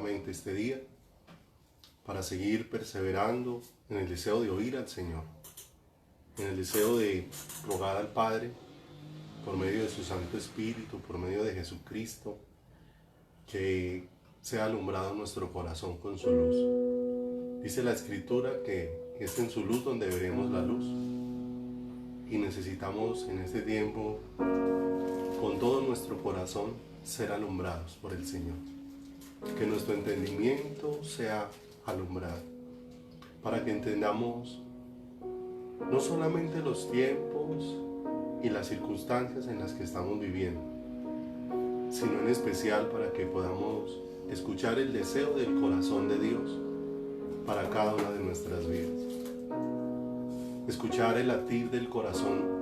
nuevamente este día para seguir perseverando en el deseo de oír al Señor, en el deseo de rogar al Padre por medio de su Santo Espíritu, por medio de Jesucristo, que sea alumbrado nuestro corazón con su luz. Dice la Escritura que es en su luz donde veremos la luz, y necesitamos en este tiempo con todo nuestro corazón ser alumbrados por el Señor, que nuestro entendimiento sea alumbrado, para que entendamos no solamente los tiempos y las circunstancias en las que estamos viviendo, sino en especial para que podamos escuchar el deseo del corazón de Dios para cada una de nuestras vidas. Escuchar el latir del corazón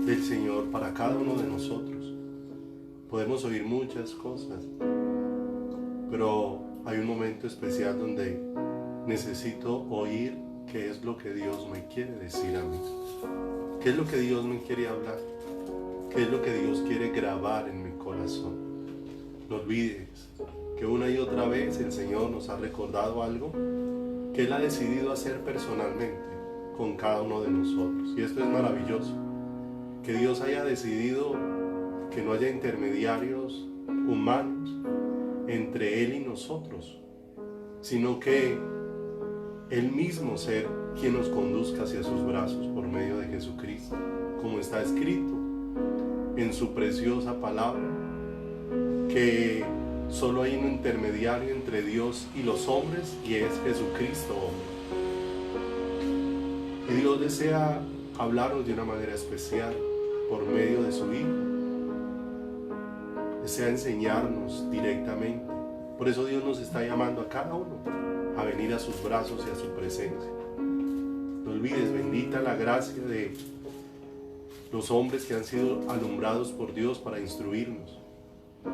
del Señor para cada uno de nosotros. Podemos oír muchas cosas, pero hay un momento especial donde necesito oír qué es lo que Dios me quiere decir a mí, qué es lo que Dios me quiere hablar, qué es lo que Dios quiere grabar en mi corazón. No olvides que una y otra vez el Señor nos ha recordado algo que Él ha decidido hacer personalmente con cada uno de nosotros, y esto es maravilloso, que Dios haya decidido que no haya intermediarios humanos entre Él y nosotros, sino que Él mismo ser quien nos conduzca hacia sus brazos por medio de Jesucristo, como está escrito en su preciosa palabra, que solo hay un intermediario entre Dios y los hombres, y es Jesucristo hombre. Y Dios desea hablarnos de una manera especial por medio de su Hijo. Desea enseñarnos directamente. Por eso Dios nos está llamando a cada uno a venir a sus brazos y a su presencia. No olvides, bendita la gracia de los hombres que han sido alumbrados por Dios para instruirnos.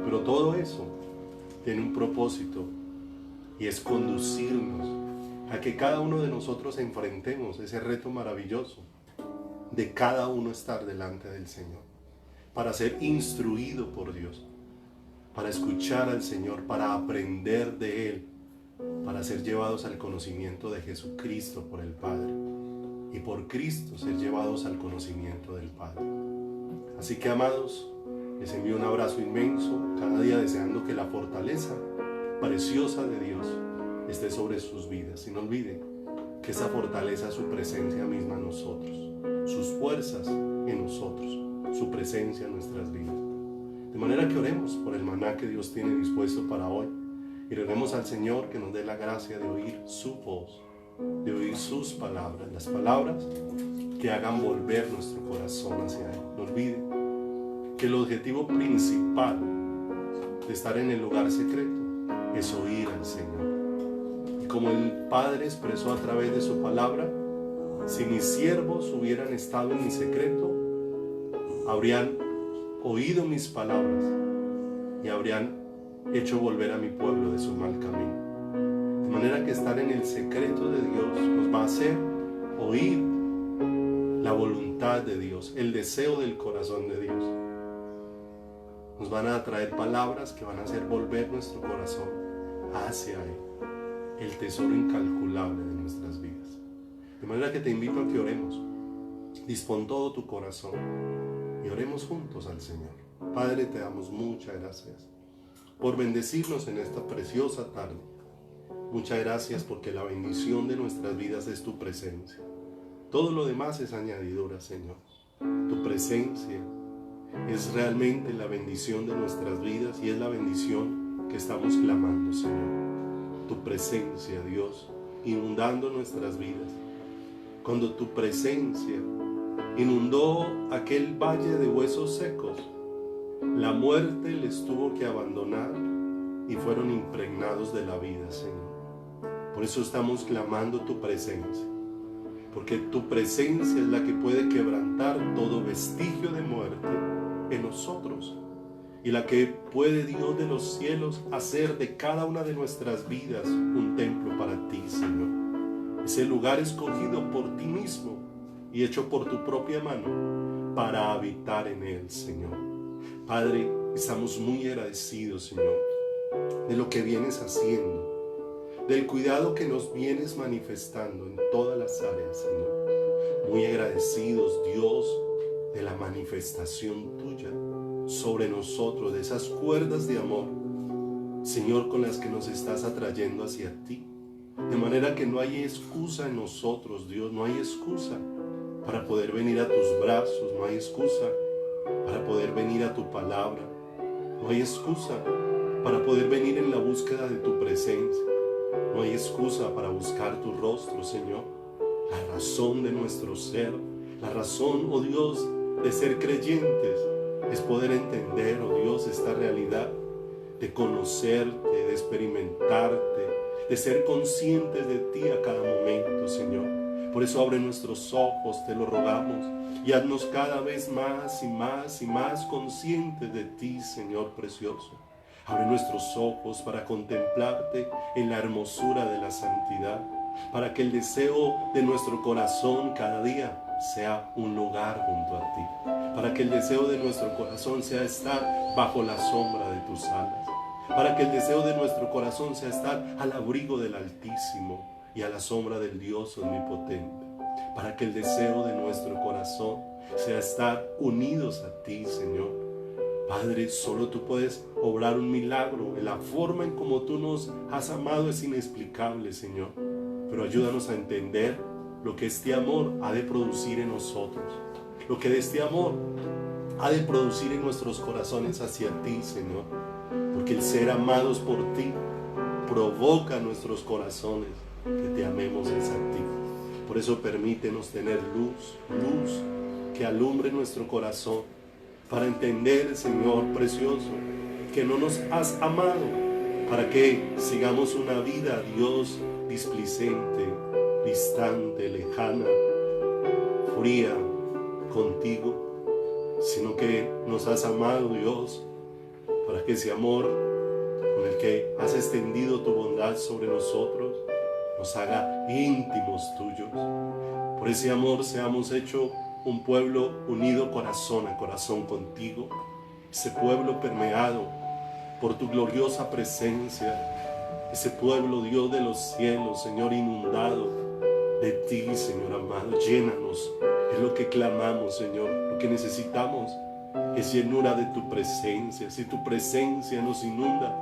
Pero todo eso tiene un propósito, y es conducirnos a que cada uno de nosotros enfrentemos ese reto maravilloso de cada uno estar delante del Señor, para ser instruido por Dios, para escuchar al Señor, para aprender de Él, para ser llevados al conocimiento de Jesucristo por el Padre, y por Cristo ser llevados al conocimiento del Padre. Así que, amados, les envío un abrazo inmenso, cada día deseando que la fortaleza preciosa de Dios esté sobre sus vidas. Y no olviden que esa fortaleza es su presencia misma en nosotros, sus fuerzas en nosotros, su presencia en nuestras vidas. De manera que oremos por el maná que Dios tiene dispuesto para hoy, y oremos al Señor que nos dé la gracia de oír su voz, de oír sus palabras, las palabras que hagan volver nuestro corazón hacia Él. No olviden que el objetivo principal de estar en el lugar secreto es oír al Señor. Y como el Padre expresó a través de su palabra, si mis siervos hubieran estado en mi secreto, habrían oído mis palabras y habrían hecho volver a mi pueblo de su mal camino. De manera que estar en el secreto de Dios nos va a hacer oír la voluntad de Dios, el deseo del corazón de Dios. Nos van a traer palabras que van a hacer volver nuestro corazón hacia Él, el tesoro incalculable de nuestras vidas. De manera que te invito a que oremos. Dispón todo tu corazón y oremos juntos al Señor. Padre, te damos muchas gracias por bendecirnos en esta preciosa tarde. Muchas gracias porque la bendición de nuestras vidas es tu presencia. Todo lo demás es añadidura, Señor. Tu presencia es realmente la bendición de nuestras vidas, y es la bendición que estamos clamando, Señor. Tu presencia, Dios, inundando nuestras vidas. Cuando tu presencia inundó aquel valle de huesos secos, la muerte les tuvo que abandonar y fueron impregnados de la vida, Señor. Por eso estamos clamando tu presencia, porque tu presencia es la que puede quebrantar todo vestigio de muerte en nosotros, y la que puede, Dios de los cielos, hacer de cada una de nuestras vidas un templo para ti, Señor. Ese lugar escogido por ti mismo y hecho por tu propia mano para habitar en él, Señor. Padre, estamos muy agradecidos, Señor, de lo que vienes haciendo, del cuidado que nos vienes manifestando en todas las áreas, Señor. Muy agradecidos, Dios, de la manifestación tuya sobre nosotros, de esas cuerdas de amor, Señor, con las que nos estás atrayendo hacia ti. De manera que no hay excusa en nosotros, Dios, no hay excusa para poder venir a tus brazos, no hay excusa para poder venir a tu palabra, no hay excusa para poder venir en la búsqueda de tu presencia, no hay excusa para buscar tu rostro, Señor. La razón de nuestro ser, la razón, oh Dios, de ser creyentes es poder entender, oh Dios, esta realidad, de conocerte, de experimentarte, de ser conscientes de ti a cada momento, Señor. Por eso abre nuestros ojos, te lo rogamos, y haznos cada vez más y más y más conscientes de ti, Señor precioso. Abre nuestros ojos para contemplarte en la hermosura de la santidad, para que el deseo de nuestro corazón cada día sea un lugar junto a ti, para que el deseo de nuestro corazón sea estar bajo la sombra de tus alas, para que el deseo de nuestro corazón sea estar al abrigo del Altísimo y a la sombra del Dios omnipotente, para que el deseo de nuestro corazón sea estar unidos a ti, Señor. Padre, solo tú puedes obrar un milagro. La forma en como tú nos has amado es inexplicable, Señor, pero ayúdanos a entender lo que este amor ha de producir en nosotros, lo que de este amor ha de producir en nuestros corazones hacia ti, Señor, porque el ser amados por ti provoca en nuestros corazones que te amemos es a ti. Por eso permítenos tener luz que alumbre nuestro corazón, para entender, Señor precioso, que no nos has amado para que sigamos una vida, Dios, displicente, distante, lejana, fría contigo, sino que nos has amado, Dios, para que ese amor con el que has extendido tu bondad sobre nosotros nos haga íntimos tuyos. Por ese amor seamos hechos un pueblo unido corazón a corazón contigo, ese pueblo permeado por tu gloriosa presencia, ese pueblo, Dios de los cielos, Señor, inundado de ti, Señor amado. Llénanos, es lo que clamamos, Señor. Lo que necesitamos es llenura de tu presencia. Si tu presencia nos inunda,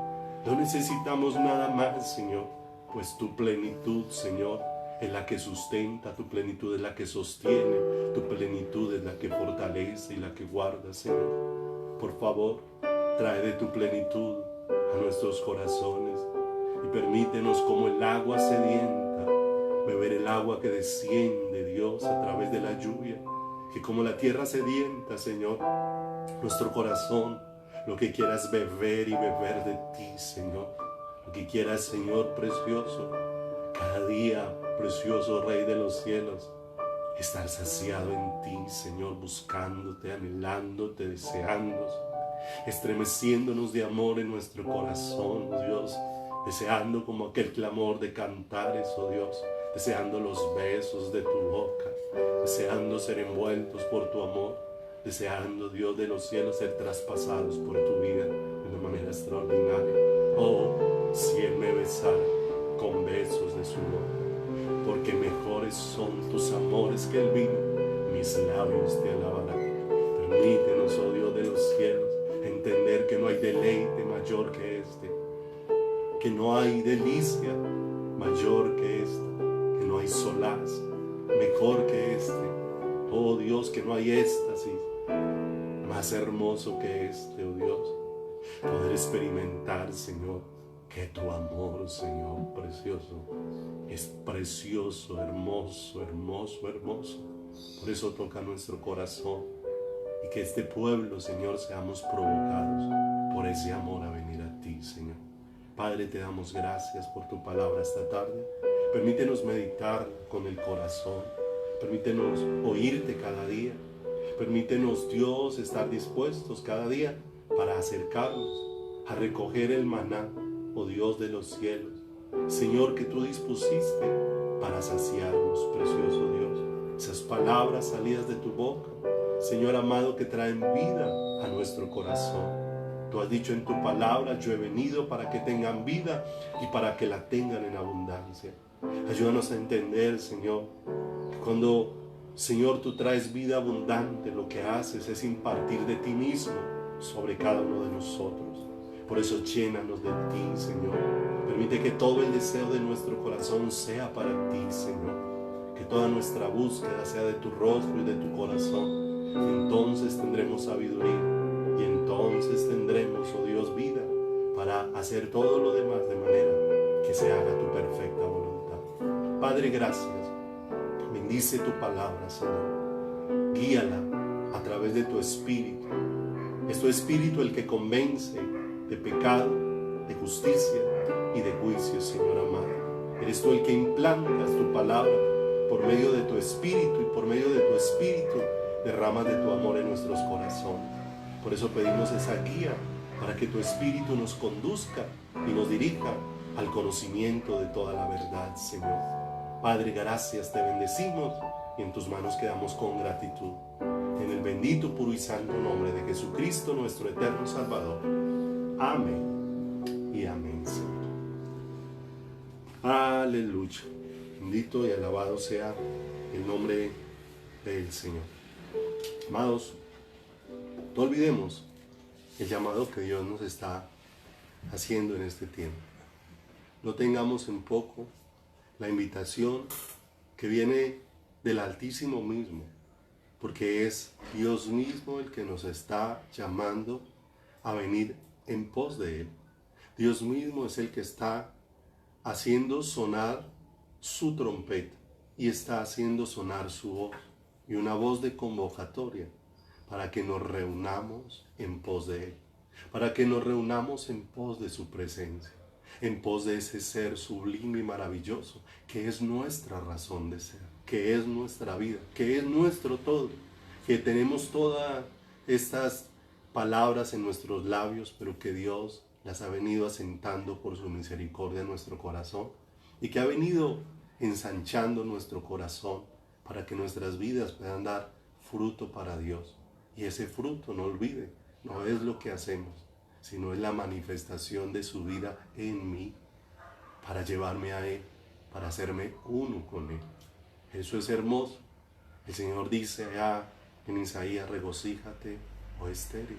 no necesitamos nada más, Señor, pues tu plenitud, Señor, es la que sustenta, tu plenitud es la que sostiene, tu plenitud es la que fortalece y la que guarda, Señor. Por favor, trae de tu plenitud a nuestros corazones y permítenos, como el agua sedienta, beber el agua que desciende, Dios, a través de la lluvia, que como la tierra sedienta, Señor, nuestro corazón, lo que quieras beber y beber de ti, Señor, lo que quieras, Señor precioso, cada día, precioso Rey de los cielos, estar saciado en ti, Señor, buscándote, anhelándote, deseándote, estremeciéndonos de amor en nuestro corazón, oh Dios, deseando como aquel clamor de cantares, oh Dios, deseando los besos de tu boca, deseando ser envueltos por tu amor, deseando, Dios de los cielos, ser traspasados por tu vida de una manera extraordinaria. Oh, si Él me besara con besos de su boca, porque mejores son tus amores que el vino, mis labios te alabarán. Permítenos, oh Dios de los cielos, entender que no hay deleite mayor que este, que no hay delicia mayor que esta, que no hay solaz mejor que este. Oh Dios, que no hay éxtasis más hermoso que este, oh Dios. Poder experimentar, Señor, que tu amor, Señor, precioso, es precioso, hermoso, hermoso, hermoso. Por eso toca nuestro corazón y que este pueblo, Señor, seamos provocados por ese amor a venir a ti, Señor. Padre, te damos gracias por tu palabra esta tarde. Permítenos meditar con el corazón. Permítenos oírte cada día. Permítenos, Dios, estar dispuestos cada día para acercarnos a recoger el maná, oh Dios de los cielos, Señor, que tú dispusiste para saciarnos, precioso Dios. Esas palabras salidas de tu boca, Señor amado, que traen vida a nuestro corazón. Tú has dicho en tu palabra, yo he venido para que tengan vida y para que la tengan en abundancia. Ayúdanos a entender, Señor, que cuando, Señor, tú traes vida abundante, lo que haces es impartir de ti mismo sobre cada uno de nosotros. Por eso llénanos de ti, Señor. Permite que todo el deseo de nuestro corazón sea para ti, Señor. Que toda nuestra búsqueda sea de tu rostro y de tu corazón. Entonces tendremos sabiduría y entonces tendremos, oh Dios, vida para hacer todo lo demás de manera que se haga tu perfecta voluntad. Padre, gracias. Bendice tu palabra, Señor. Guíala a través de tu Espíritu. Es tu Espíritu el que convence de pecado, de justicia y de juicio, Señor amado. Eres tú el que implantas tu palabra por medio de tu Espíritu, y por medio de tu Espíritu derramas de tu amor en nuestros corazones. Por eso pedimos esa guía para que tu Espíritu nos conduzca y nos dirija al conocimiento de toda la verdad, Señor. Padre, gracias, te bendecimos y en tus manos quedamos con gratitud. En el bendito, puro y santo nombre de Jesucristo, nuestro eterno Salvador. Amén y amén, Señor. Aleluya. Bendito y alabado sea el nombre del Señor. Amados, no olvidemos el llamado que Dios nos está haciendo en este tiempo. No tengamos en poco la invitación que viene del Altísimo mismo, porque es Dios mismo el que nos está llamando a venir en pos de Él. Dios mismo es el que está haciendo sonar su trompeta y está haciendo sonar su voz, y una voz de convocatoria para que nos reunamos en pos de Él, para que nos reunamos en pos de su presencia, en pos de ese ser sublime y maravilloso que es nuestra razón de ser, que es nuestra vida, que es nuestro todo, que tenemos todas estas palabras en nuestros labios, pero que Dios las ha venido asentando por su misericordia en nuestro corazón y que ha venido ensanchando nuestro corazón para que nuestras vidas puedan dar fruto para Dios. Y ese fruto, no olvide, no es lo que hacemos, sino es la manifestación de su vida en mí, para llevarme a Él, para hacerme uno con Él. Eso es hermoso. El Señor dice allá en Isaías, regocíjate, oh estéril,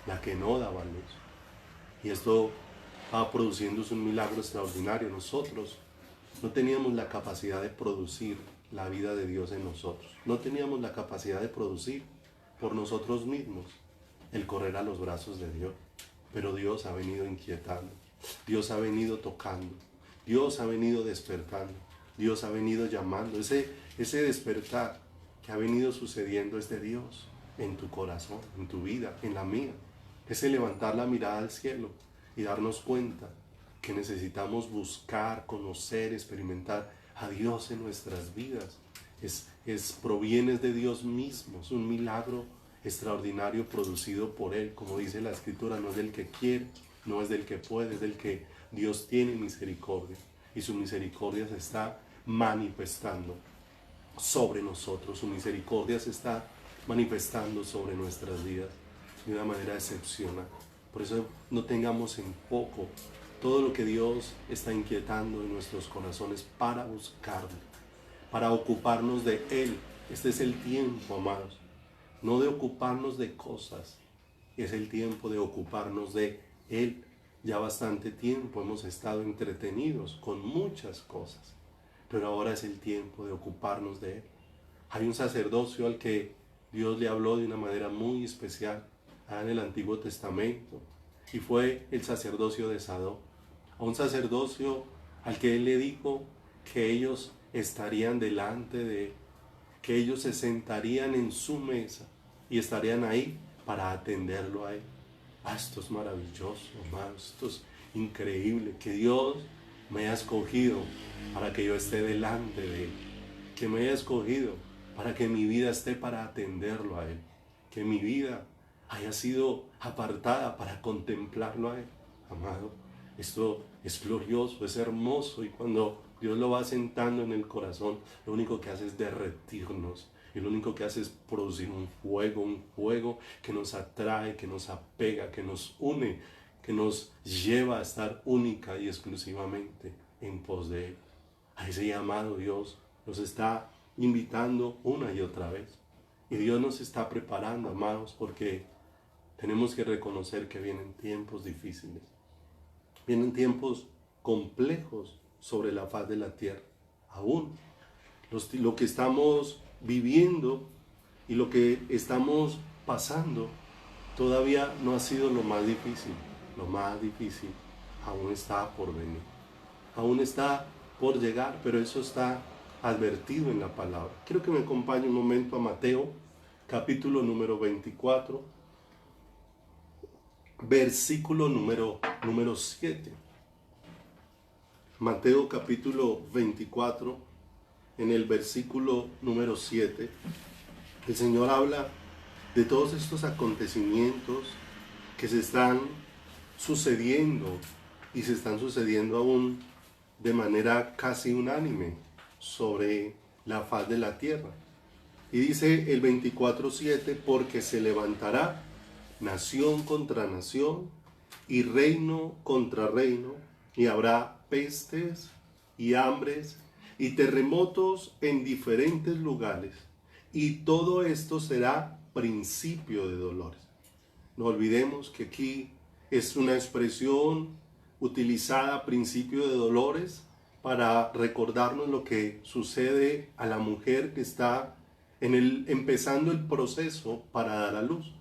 la que no daba luz. Y esto va produciéndose un milagro extraordinario. Nosotros no teníamos la capacidad de producir la vida de Dios en nosotros. No teníamos la capacidad de producir por nosotros mismos el correr a los brazos de Dios. Pero Dios ha venido inquietando, Dios ha venido tocando, Dios ha venido despertando, Dios ha venido llamando. Ese despertar que ha venido sucediendo es de Dios en tu corazón, en tu vida, en la mía. Ese levantar la mirada al cielo y darnos cuenta que necesitamos buscar, conocer, experimentar a Dios en nuestras vidas. Proviene de Dios mismo, es un milagro extraordinario producido por Él. Como dice la Escritura, no es del que quiere, no es del que puede, es del que Dios tiene misericordia. Y su misericordia se está manifestando sobre nosotros, su misericordia se está manifestando sobre nuestras vidas de una manera excepcional. Por eso no tengamos en poco todo lo que Dios está inquietando en nuestros corazones para buscarlo, para ocuparnos de Él. Este es el tiempo, amados, no de ocuparnos de cosas, es el tiempo de ocuparnos de Él. Ya bastante tiempo hemos estado entretenidos con muchas cosas, pero ahora es el tiempo de ocuparnos de Él. Hay un sacerdocio al que Dios le habló de una manera muy especial en el Antiguo Testamento, y fue el sacerdocio de Sadoc. A un sacerdocio al que Él le dijo que ellos estarían delante de Él, que ellos se sentarían en su mesa y estarían ahí para atenderlo a Él. Esto es maravilloso, hermanos, esto es increíble, que Dios me haya escogido para que yo esté delante de Él, que me haya escogido para que mi vida esté para atenderlo a Él, que mi vida haya sido apartada para contemplarlo a Él. Amado, esto es glorioso, es hermoso, y cuando Dios lo va sentando en el corazón, lo único que hace es derretirnos y lo único que hace es producir un fuego que nos atrae, que nos apega, que nos une, que nos lleva a estar única y exclusivamente en pos de Él. A ese llamado Dios nos está invitando una y otra vez. Y Dios nos está preparando, amados, porque tenemos que reconocer que vienen tiempos difíciles. Vienen tiempos complejos sobre la faz de la tierra. Aún lo que estamos viviendo y lo que estamos pasando todavía no ha sido lo más difícil. Lo más difícil aún está por venir. Aún está por llegar, pero eso está advertido en la palabra. Quiero que me acompañe un momento a Mateo, capítulo número 24, versículo número 7. Mateo capítulo 24, en el versículo número 7, el Señor habla de todos estos acontecimientos que se están sucediendo y se están sucediendo aún de manera casi unánime sobre la faz de la tierra. Y dice el 24:7, porque se levantará nación contra nación y reino contra reino, y habrá pestes y hambres y terremotos en diferentes lugares, y todo esto será principio de dolores. No olvidemos que aquí es una expresión utilizada, principio de dolores, para recordarnos lo que sucede a la mujer que está empezando el proceso para dar a luz,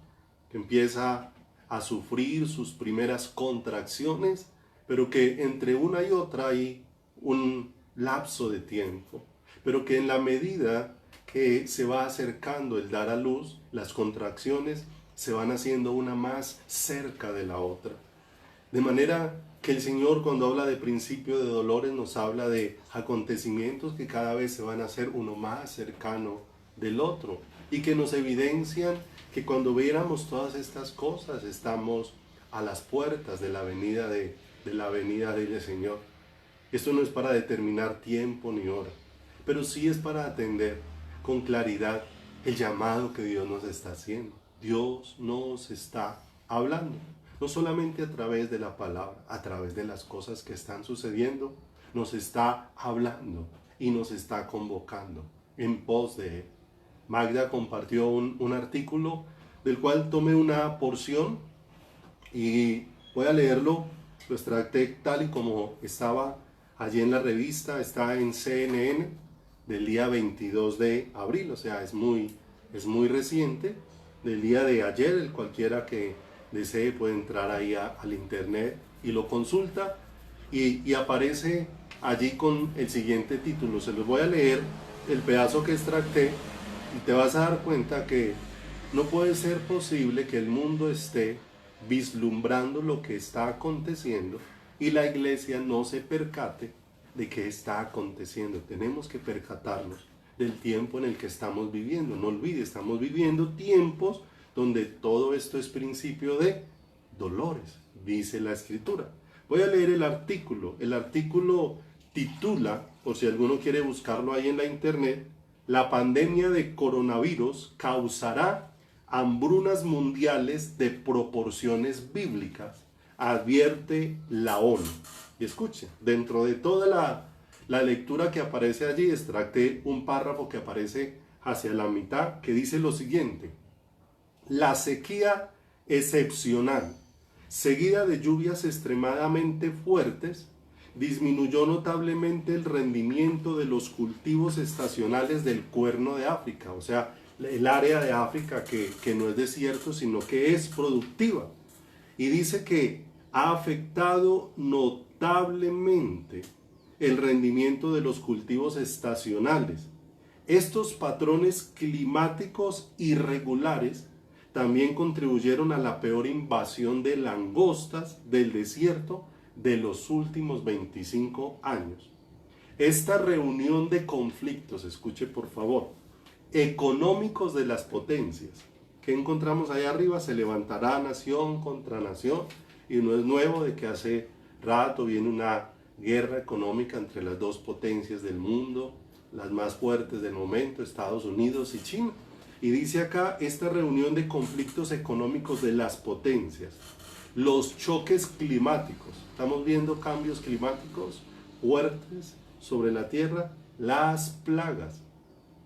que empieza a sufrir sus primeras contracciones, pero que entre una y otra hay un lapso de tiempo, pero que en la medida que se va acercando el dar a luz, las contracciones se van haciendo una más cerca de la otra. De manera que el Señor, cuando habla de principio de dolores, nos habla de acontecimientos que cada vez se van a hacer uno más cercano del otro, y que nos evidencian que cuando viéramos todas estas cosas estamos a las puertas de la venida del Señor. Esto no es para determinar tiempo ni hora, pero sí es para atender con claridad el llamado que Dios nos está haciendo. Dios nos está hablando, no solamente a través de la palabra, a través de las cosas que están sucediendo, nos está hablando y nos está convocando en pos de Él. Magda compartió un artículo del cual tomé una porción y voy a leerlo. Lo extracté tal y como estaba allí en la revista. Está en CNN del día 22 de abril, o sea, es muy reciente, del día de ayer. Cualquiera que desee puede entrar ahí al internet y lo consulta, y aparece allí con el siguiente título. Se los voy a leer el pedazo que extracté y te vas a dar cuenta que no puede ser posible que el mundo esté vislumbrando lo que está aconteciendo y la iglesia no se percate de qué está aconteciendo. Tenemos que percatarnos del tiempo en el que estamos viviendo. No olvides, estamos viviendo tiempos donde todo esto es principio de dolores, dice la Escritura. Voy a leer el artículo. El artículo titula, por si alguno quiere buscarlo ahí en la internet, la pandemia de coronavirus causará hambrunas mundiales de proporciones bíblicas, advierte la ONU. Y escuchen, dentro de toda la lectura que aparece allí, extracté un párrafo que aparece hacia la mitad, que dice lo siguiente: la sequía excepcional, seguida de lluvias extremadamente fuertes, disminuyó notablemente el rendimiento de los cultivos estacionales del Cuerno de África, o sea, el área de África que no es desierto, sino que es productiva. Y dice que ha afectado notablemente el rendimiento de los cultivos estacionales. Estos patrones climáticos irregulares también contribuyeron a la peor invasión de langostas del desierto de los últimos 25 años. Esta reunión de conflictos, escuche por favor, económicos de las potencias, que encontramos ahí arriba, se levantará nación contra nación, y no es nuevo de que hace rato viene una guerra económica entre las dos potencias del mundo, las más fuertes del momento, Estados Unidos y China. Y dice acá, esta reunión de conflictos económicos de las potencias, los choques climáticos, estamos viendo cambios climáticos fuertes sobre la Tierra, las plagas,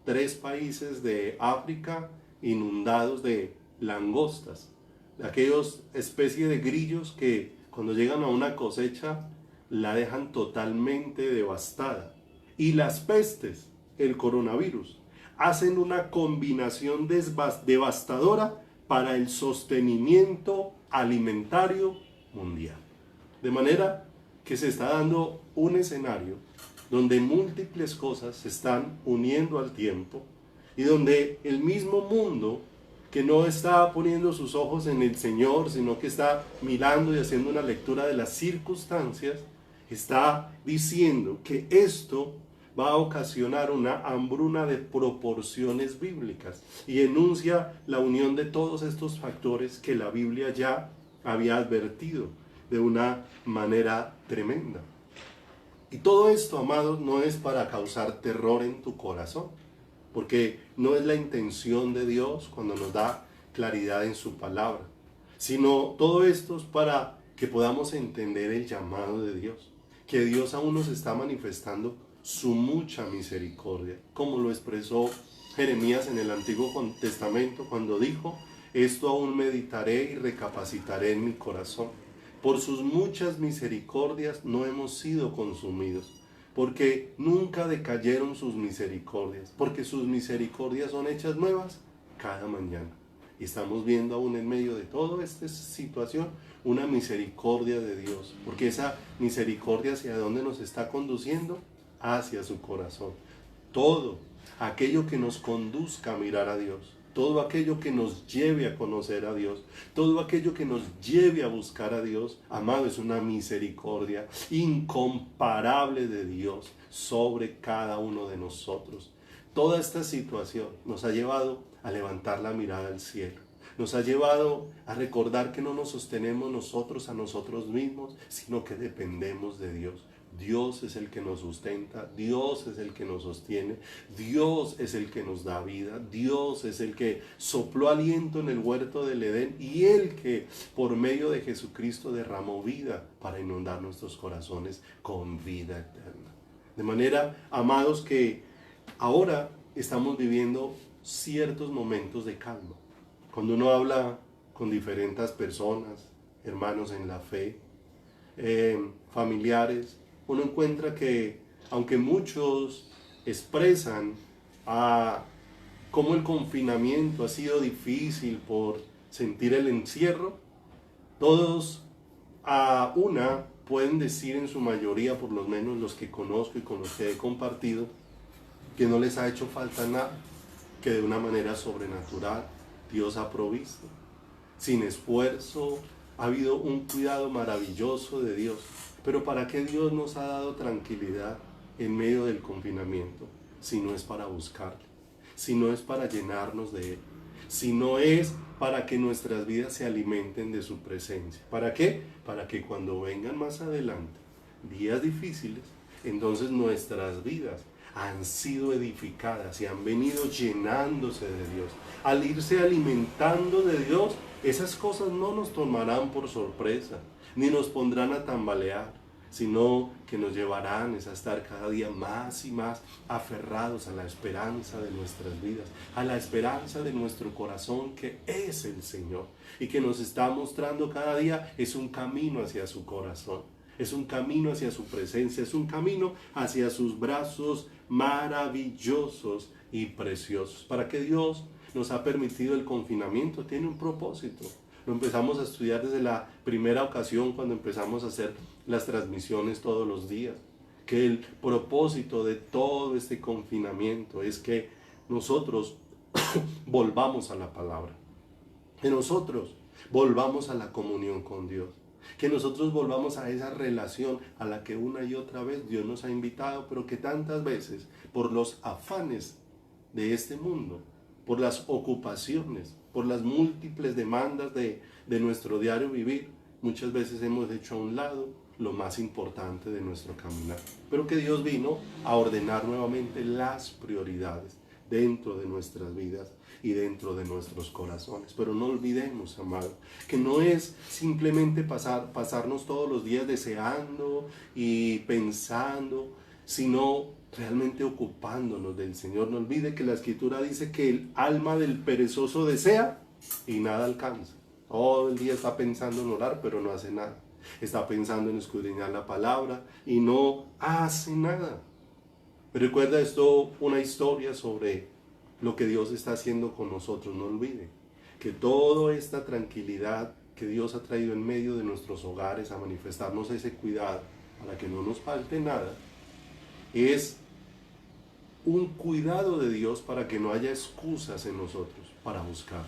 3 países de África inundados de langostas, de aquellos especies de grillos que cuando llegan a una cosecha la dejan totalmente devastada. Y las pestes, el coronavirus, hacen una combinación devastadora para el sostenimiento alimentario mundial. De manera que se está dando un escenario donde múltiples cosas se están uniendo al tiempo y donde el mismo mundo, que no está poniendo sus ojos en el Señor, sino que está mirando y haciendo una lectura de las circunstancias, está diciendo que esto va a ocasionar una hambruna de proporciones bíblicas y enuncia la unión de todos estos factores que la Biblia ya había advertido de una manera tremenda. Y todo esto, amados, no es para causar terror en tu corazón, porque no es la intención de Dios cuando nos da claridad en su palabra, sino todo esto es para que podamos entender el llamado de Dios, que Dios aún nos está manifestando su mucha misericordia, como lo expresó Jeremías en el Antiguo Testamento cuando dijo: esto aún meditaré y recapacitaré en mi corazón. Por sus muchas misericordias no hemos sido consumidos, porque nunca decayeron sus misericordias, porque sus misericordias son hechas nuevas cada mañana. Y estamos viendo aún en medio de toda esta situación una misericordia de Dios, porque esa misericordia, ¿hacia dónde nos está conduciendo? Hacia su corazón. Todo aquello que nos conduzca a mirar a Dios, todo aquello que nos lleve a conocer a Dios, todo aquello que nos lleve a buscar a Dios, amado, es una misericordia incomparable de Dios sobre cada uno de nosotros. Toda esta situación nos ha llevado a levantar la mirada al cielo. Nos ha llevado a recordar que no nos sostenemos nosotros a nosotros mismos, sino que dependemos de Dios. Dios es el que nos sustenta, Dios es el que nos sostiene, Dios es el que nos da vida, Dios es el que sopló aliento en el huerto del Edén y el que por medio de Jesucristo derramó vida para inundar nuestros corazones con vida eterna. De manera, amados, que ahora estamos viviendo ciertos momentos de calma. Cuando uno habla con diferentes personas, hermanos en la fe, familiares, uno encuentra que, aunque muchos expresan cómo el confinamiento ha sido difícil por sentir el encierro, todos a una pueden decir, en su mayoría, por lo menos los que conozco y con los que he compartido, que no les ha hecho falta nada, que de una manera sobrenatural Dios ha provisto. Sin esfuerzo, ha habido un cuidado maravilloso de Dios. Pero ¿para qué Dios nos ha dado tranquilidad en medio del confinamiento? Si no es para buscarle, si no es para llenarnos de Él, si no es para que nuestras vidas se alimenten de su presencia. ¿Para qué? Para que cuando vengan más adelante días difíciles, entonces nuestras vidas han sido edificadas y han venido llenándose de Dios. Al irse alimentando de Dios, esas cosas no nos tomarán por sorpresa, ni nos pondrán a tambalear, sino que nos llevarán a estar cada día más y más aferrados a la esperanza de nuestras vidas, a la esperanza de nuestro corazón, que es el Señor, y que nos está mostrando cada día es un camino hacia su corazón, es un camino hacia su presencia, es un camino hacia sus brazos maravillosos y preciosos. ¿Para qué Dios nos ha permitido el confinamiento? Tiene un propósito. Lo empezamos a estudiar desde la primera ocasión cuando empezamos a hacer las transmisiones todos los días. Que el propósito de todo este confinamiento es que nosotros volvamos a la palabra. Que nosotros volvamos a la comunión con Dios. Que nosotros volvamos a esa relación a la que una y otra vez Dios nos ha invitado, pero que tantas veces, por los afanes de este mundo, por las ocupaciones, por las múltiples demandas de nuestro diario vivir, muchas veces hemos hecho a un lado lo más importante de nuestro caminar. Pero que Dios vino a ordenar nuevamente las prioridades dentro de nuestras vidas y dentro de nuestros corazones. Pero no olvidemos, amado, que no es simplemente pasarnos todos los días deseando y pensando, sino realmente ocupándonos del Señor. No olvide que la Escritura dice que el alma del perezoso desea y nada alcanza. Todo el día está pensando en orar, pero no hace nada. Está pensando en escudriñar la palabra y no hace nada. Me recuerda esto una historia sobre lo que Dios está haciendo con nosotros. No olvide que toda esta tranquilidad que Dios ha traído en medio de nuestros hogares a manifestarnos ese cuidado para que no nos falte nada, es un cuidado de Dios para que no haya excusas en nosotros para buscar,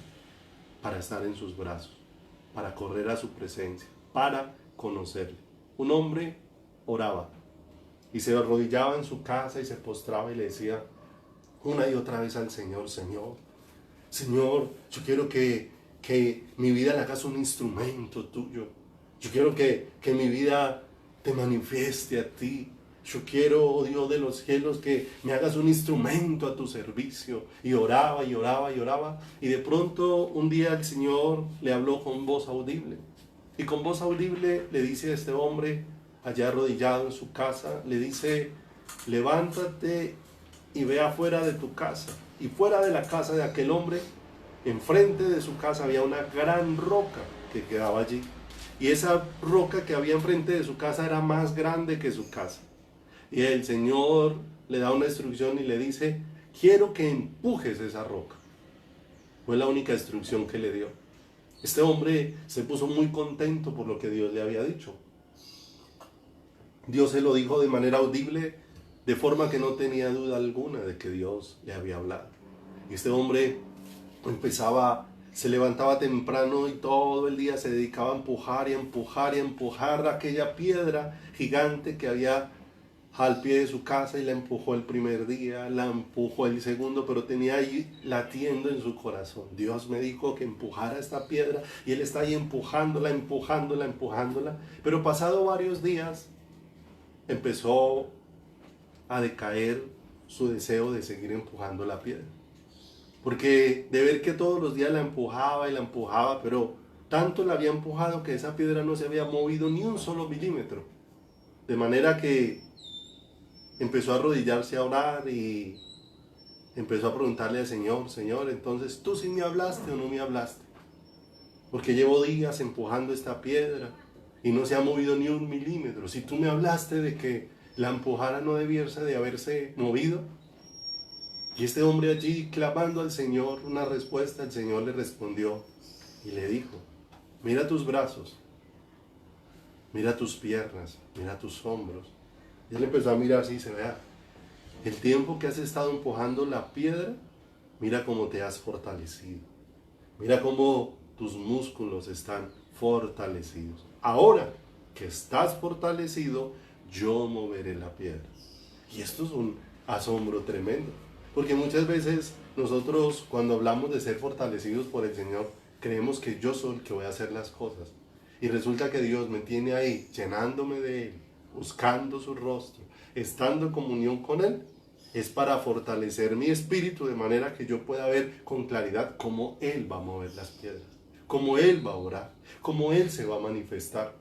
para estar en sus brazos, para correr a su presencia, para conocerle. Un hombre oraba y se arrodillaba en su casa y se postraba y le decía una y otra vez al Señor: Señor, yo quiero que mi vida la hagas un instrumento tuyo. Yo quiero que mi vida te manifieste a ti. Yo quiero, oh Dios de los cielos, que me hagas un instrumento a tu servicio. Y oraba y oraba y oraba. Y de pronto un día el Señor le habló con voz audible. Y con voz audible le dice a este hombre, allá arrodillado en su casa, le dice: levántate y ve afuera de tu casa. Y fuera de la casa de aquel hombre, enfrente de su casa, había una gran roca que quedaba allí. Y esa roca que había enfrente de su casa era más grande que su casa. Y el Señor le da una instrucción y le dice: quiero que empujes esa roca. Fue la única instrucción que le dio. Este hombre se puso muy contento por lo que Dios le había dicho. Dios se lo dijo de manera audible, de forma que no tenía duda alguna de que Dios le había hablado. Y este hombre se levantaba temprano y todo el día se dedicaba a empujar y a empujar y a empujar aquella piedra gigante que había al pie de su casa, y la empujó el primer día, la empujó el segundo, pero tenía ahí latiendo en su corazón: Dios me dijo que empujara esta piedra, y él está ahí empujándola, empujándola, empujándola. Pero pasado varios días empezó a decaer su deseo de seguir empujando la piedra, porque de ver que todos los días la empujaba y la empujaba, pero tanto la había empujado que esa piedra no se había movido ni un solo milímetro, de manera que empezó a arrodillarse a orar y empezó a preguntarle al Señor: Señor, entonces, ¿tú sí me hablaste o no me hablaste? Porque llevo días empujando esta piedra y no se ha movido ni un milímetro. Si tú me hablaste de que la empujara, no debiese de haberse movido. Y este hombre allí clamando al Señor una respuesta, el Señor le respondió y le dijo: mira tus brazos, mira tus piernas, mira tus hombros. Y él empezó a mirar así, se vea, el tiempo que has estado empujando la piedra, mira cómo te has fortalecido. Mira cómo tus músculos están fortalecidos. Ahora que estás fortalecido, yo moveré la piedra. Y esto es un asombro tremendo, porque muchas veces nosotros, cuando hablamos de ser fortalecidos por el Señor, creemos que yo soy el que voy a hacer las cosas. Y resulta que Dios me tiene ahí, llenándome de Él, buscando su rostro, estando en comunión con Él. Es para fortalecer mi espíritu, de manera que yo pueda ver con claridad cómo Él va a mover las piedras, cómo Él va a orar, cómo Él se va a manifestar.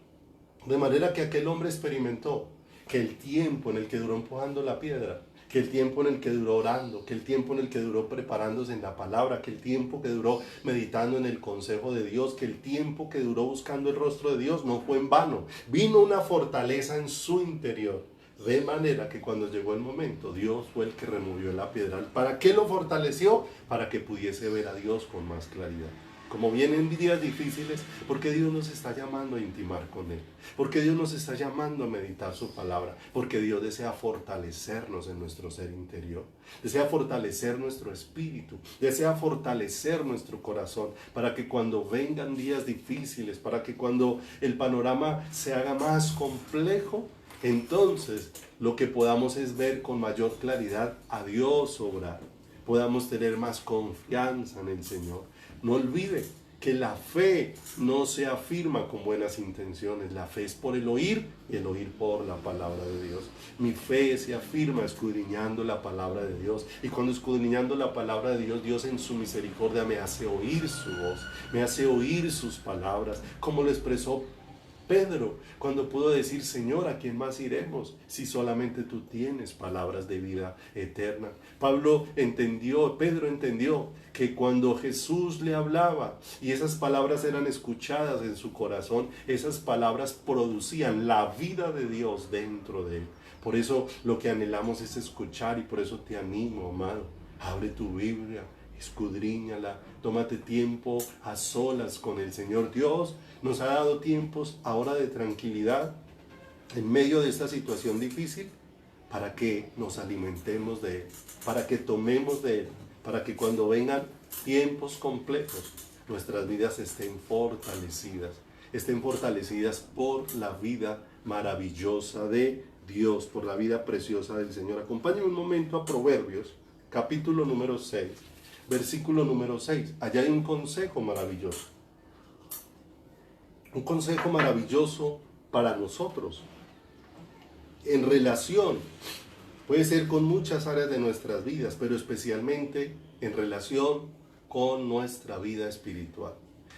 De manera que aquel hombre experimentó que el tiempo en el que duró empujando la piedra, que el tiempo en el que duró orando, que el tiempo en el que duró preparándose en la palabra, que el tiempo que duró meditando en el consejo de Dios, que el tiempo que duró buscando el rostro de Dios no fue en vano. Vino una fortaleza en su interior, de manera que cuando llegó el momento, Dios fue el que removió la piedra. ¿Para qué lo fortaleció? Para que pudiese ver a Dios con más claridad. Como vienen días difíciles, porque Dios nos está llamando a intimar con Él, porque Dios nos está llamando a meditar su palabra, porque Dios desea fortalecernos en nuestro ser interior, desea fortalecer nuestro espíritu, desea fortalecer nuestro corazón, para que cuando vengan días difíciles, para que cuando el panorama se haga más complejo, entonces lo que podamos es ver con mayor claridad a Dios obrar, podamos tener más confianza en el Señor. No olvide que la fe no se afirma con buenas intenciones. La fe es por el oír y el oír por la palabra de Dios. Mi fe se afirma escudriñando la palabra de Dios. Y cuando escudriñando la palabra de Dios, Dios en su misericordia me hace oír su voz, me hace oír sus palabras, como lo expresó Pedro, cuando pudo decir: Señor, ¿a quién más iremos si solamente tú tienes palabras de vida eterna? Pedro entendió que cuando Jesús le hablaba y esas palabras eran escuchadas en su corazón, esas palabras producían la vida de Dios dentro de él. Por eso lo que anhelamos es escuchar, y por eso te animo, amado, abre tu Biblia, escudriñala, tómate tiempo a solas con el Señor. Dios nos ha dado tiempos ahora de tranquilidad en medio de esta situación difícil, para que nos alimentemos de Él, para que tomemos de Él, para que cuando vengan tiempos complejos, nuestras vidas estén fortalecidas por la vida maravillosa de Dios, por la vida preciosa del Señor. Acompáñenme un momento a Proverbios, capítulo número 6, versículo número 6. Allá hay un consejo maravilloso. Un consejo maravilloso para nosotros. En relación, puede ser con muchas áreas de nuestras vidas, pero especialmente en relación con nuestra vida espiritual.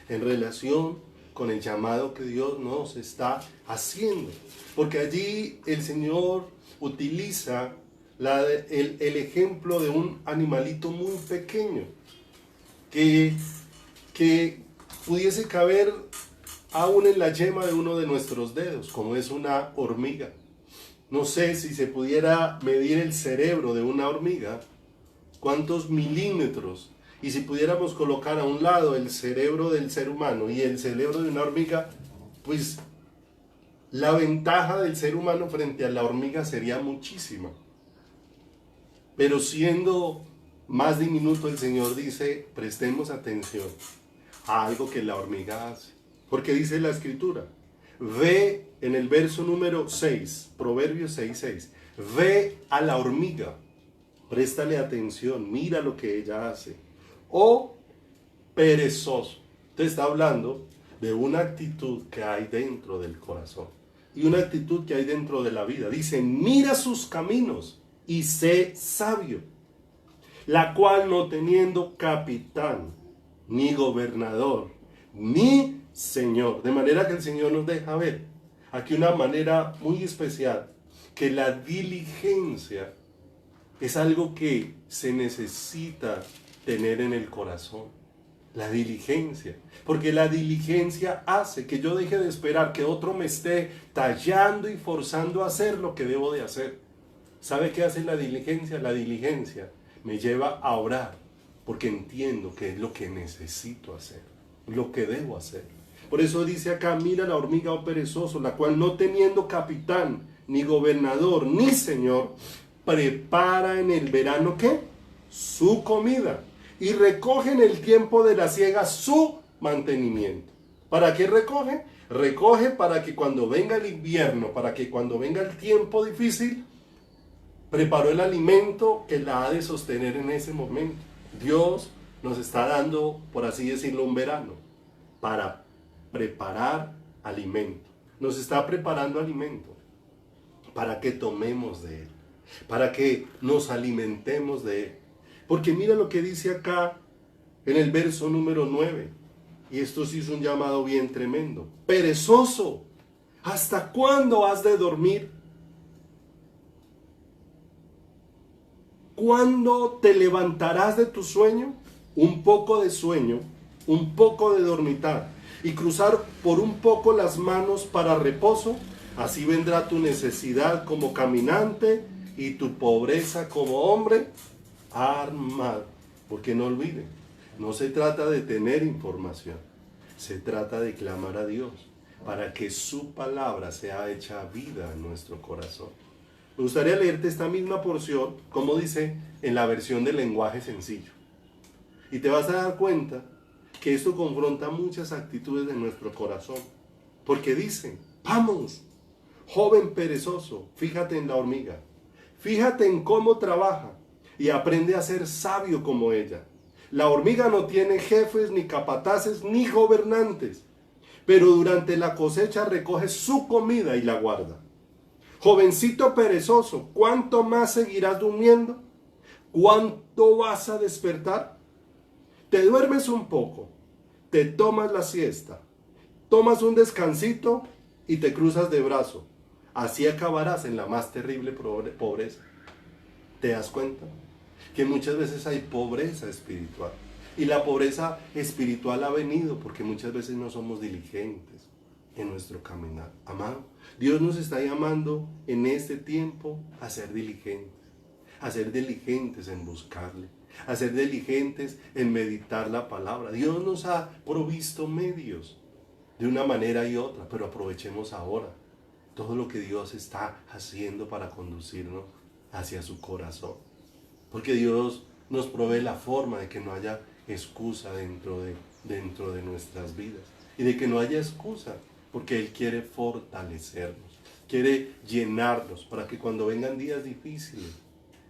En relación con el llamado que Dios nos está haciendo. Porque allí el Señor utiliza el ejemplo de un animalito muy pequeño que pudiese caber aún en la yema de uno de nuestros dedos, como es una hormiga. No sé si se pudiera medir el cerebro de una hormiga, cuántos milímetros, y si pudiéramos colocar a un lado el cerebro del ser humano y el cerebro de una hormiga, pues la ventaja del ser humano frente a la hormiga sería muchísima. Pero siendo más diminuto, el Señor dice: prestemos atención a algo que la hormiga hace. Porque dice la Escritura, ve en el verso número 6, Proverbios 6:6, ve a la hormiga, préstale atención, mira lo que ella hace. Oh perezoso. Te está hablando de una actitud que hay dentro del corazón y una actitud que hay dentro de la vida. Dice: mira sus caminos y sé sabio, la cual no teniendo capitán, ni gobernador, ni Señor. De manera que el Señor nos deja ver aquí una manera muy especial, que la diligencia es algo que se necesita tener en el corazón. La diligencia, porque la diligencia hace que yo deje de esperar que otro me esté tallando y forzando a hacer lo que debo de hacer. ¿Sabe qué hace la diligencia? La diligencia me lleva a orar, porque entiendo que es lo que necesito hacer, lo que debo hacer. Por eso dice acá: mira la hormiga, oh perezoso, la cual no teniendo capitán, ni gobernador, ni señor, prepara en el verano, ¿qué? Su comida, y recoge en el tiempo de la siega su mantenimiento. ¿Para qué recoge? Recoge para que cuando venga el invierno, para que cuando venga el tiempo difícil, preparó el alimento que la ha de sostener en ese momento. Dios nos está dando, por así decirlo, un verano para preparar alimento. Nos está preparando alimento para que tomemos de él, para que nos alimentemos de él. Porque mira lo que dice acá en el verso número 9. Y esto sí es un llamado bien tremendo. Perezoso, ¿hasta cuándo has de dormir? ¿Cuándo te levantarás de tu sueño? Un poco de sueño, un poco de dormitar, y cruzar por un poco las manos para reposo. Así vendrá tu necesidad como caminante y tu pobreza como hombre armado. Porque no olviden, no se trata de tener información, se trata de clamar a Dios para que su palabra sea hecha vida en nuestro corazón. Me gustaría leerte esta misma porción, como dice en la versión del lenguaje sencillo. Y te vas a dar cuenta que esto confronta muchas actitudes de nuestro corazón. Porque dice: vamos, joven perezoso, fíjate en la hormiga, fíjate en cómo trabaja y aprende a ser sabio como ella. La hormiga no tiene jefes, ni capataces, ni gobernantes, pero durante la cosecha recoge su comida y la guarda. Jovencito perezoso, ¿cuánto más seguirás durmiendo? ¿Cuánto vas a despertar? Te duermes un poco, te tomas la siesta, tomas un descansito y te cruzas de brazo. Así acabarás en la más terrible pobreza. ¿Te das cuenta? Que muchas veces hay pobreza espiritual. Y la pobreza espiritual ha venido porque muchas veces no somos diligentes en nuestro caminar. Amado, Dios nos está llamando en este tiempo a ser diligentes en buscarle, a ser diligentes en meditar la palabra. Dios nos ha provisto medios de una manera y otra, pero aprovechemos ahora todo lo que Dios está haciendo para conducirnos hacia su corazón. Porque Dios nos provee la forma de que no haya excusa dentro de nuestras vidas. Y de que no haya excusa, porque Él quiere fortalecernos, quiere llenarnos para que cuando vengan días difíciles,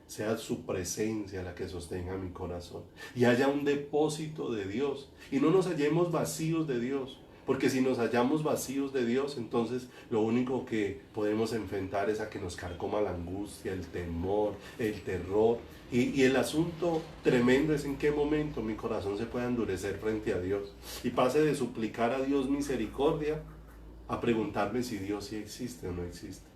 sea su presencia la que sostenga mi corazón. Y haya un depósito de Dios. Y no nos hallemos vacíos de Dios. Porque si nos hallamos vacíos de Dios, entonces lo único que podemos enfrentar es a que nos carcoma la angustia, el temor, el terror. Y el asunto tremendo es en qué momento mi corazón se puede endurecer frente a Dios. Y pase de suplicar a Dios misericordia a preguntarme si Dios sí existe o no existe.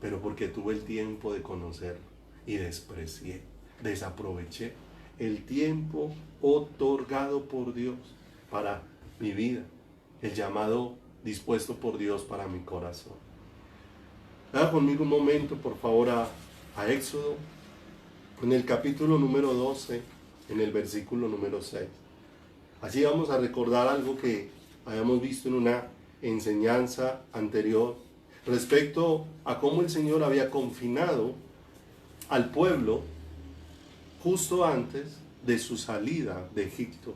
Pero porque tuve el tiempo de conocerlo y desprecié, desaproveché el tiempo otorgado por Dios para mi vida. El llamado dispuesto por Dios para mi corazón. Vaya conmigo un momento, por favor, a Éxodo, en el capítulo número 12, en el versículo número 6. Así vamos a recordar algo que habíamos visto en una enseñanza anterior respecto a cómo el Señor había confinado al pueblo justo antes de su salida de Egipto,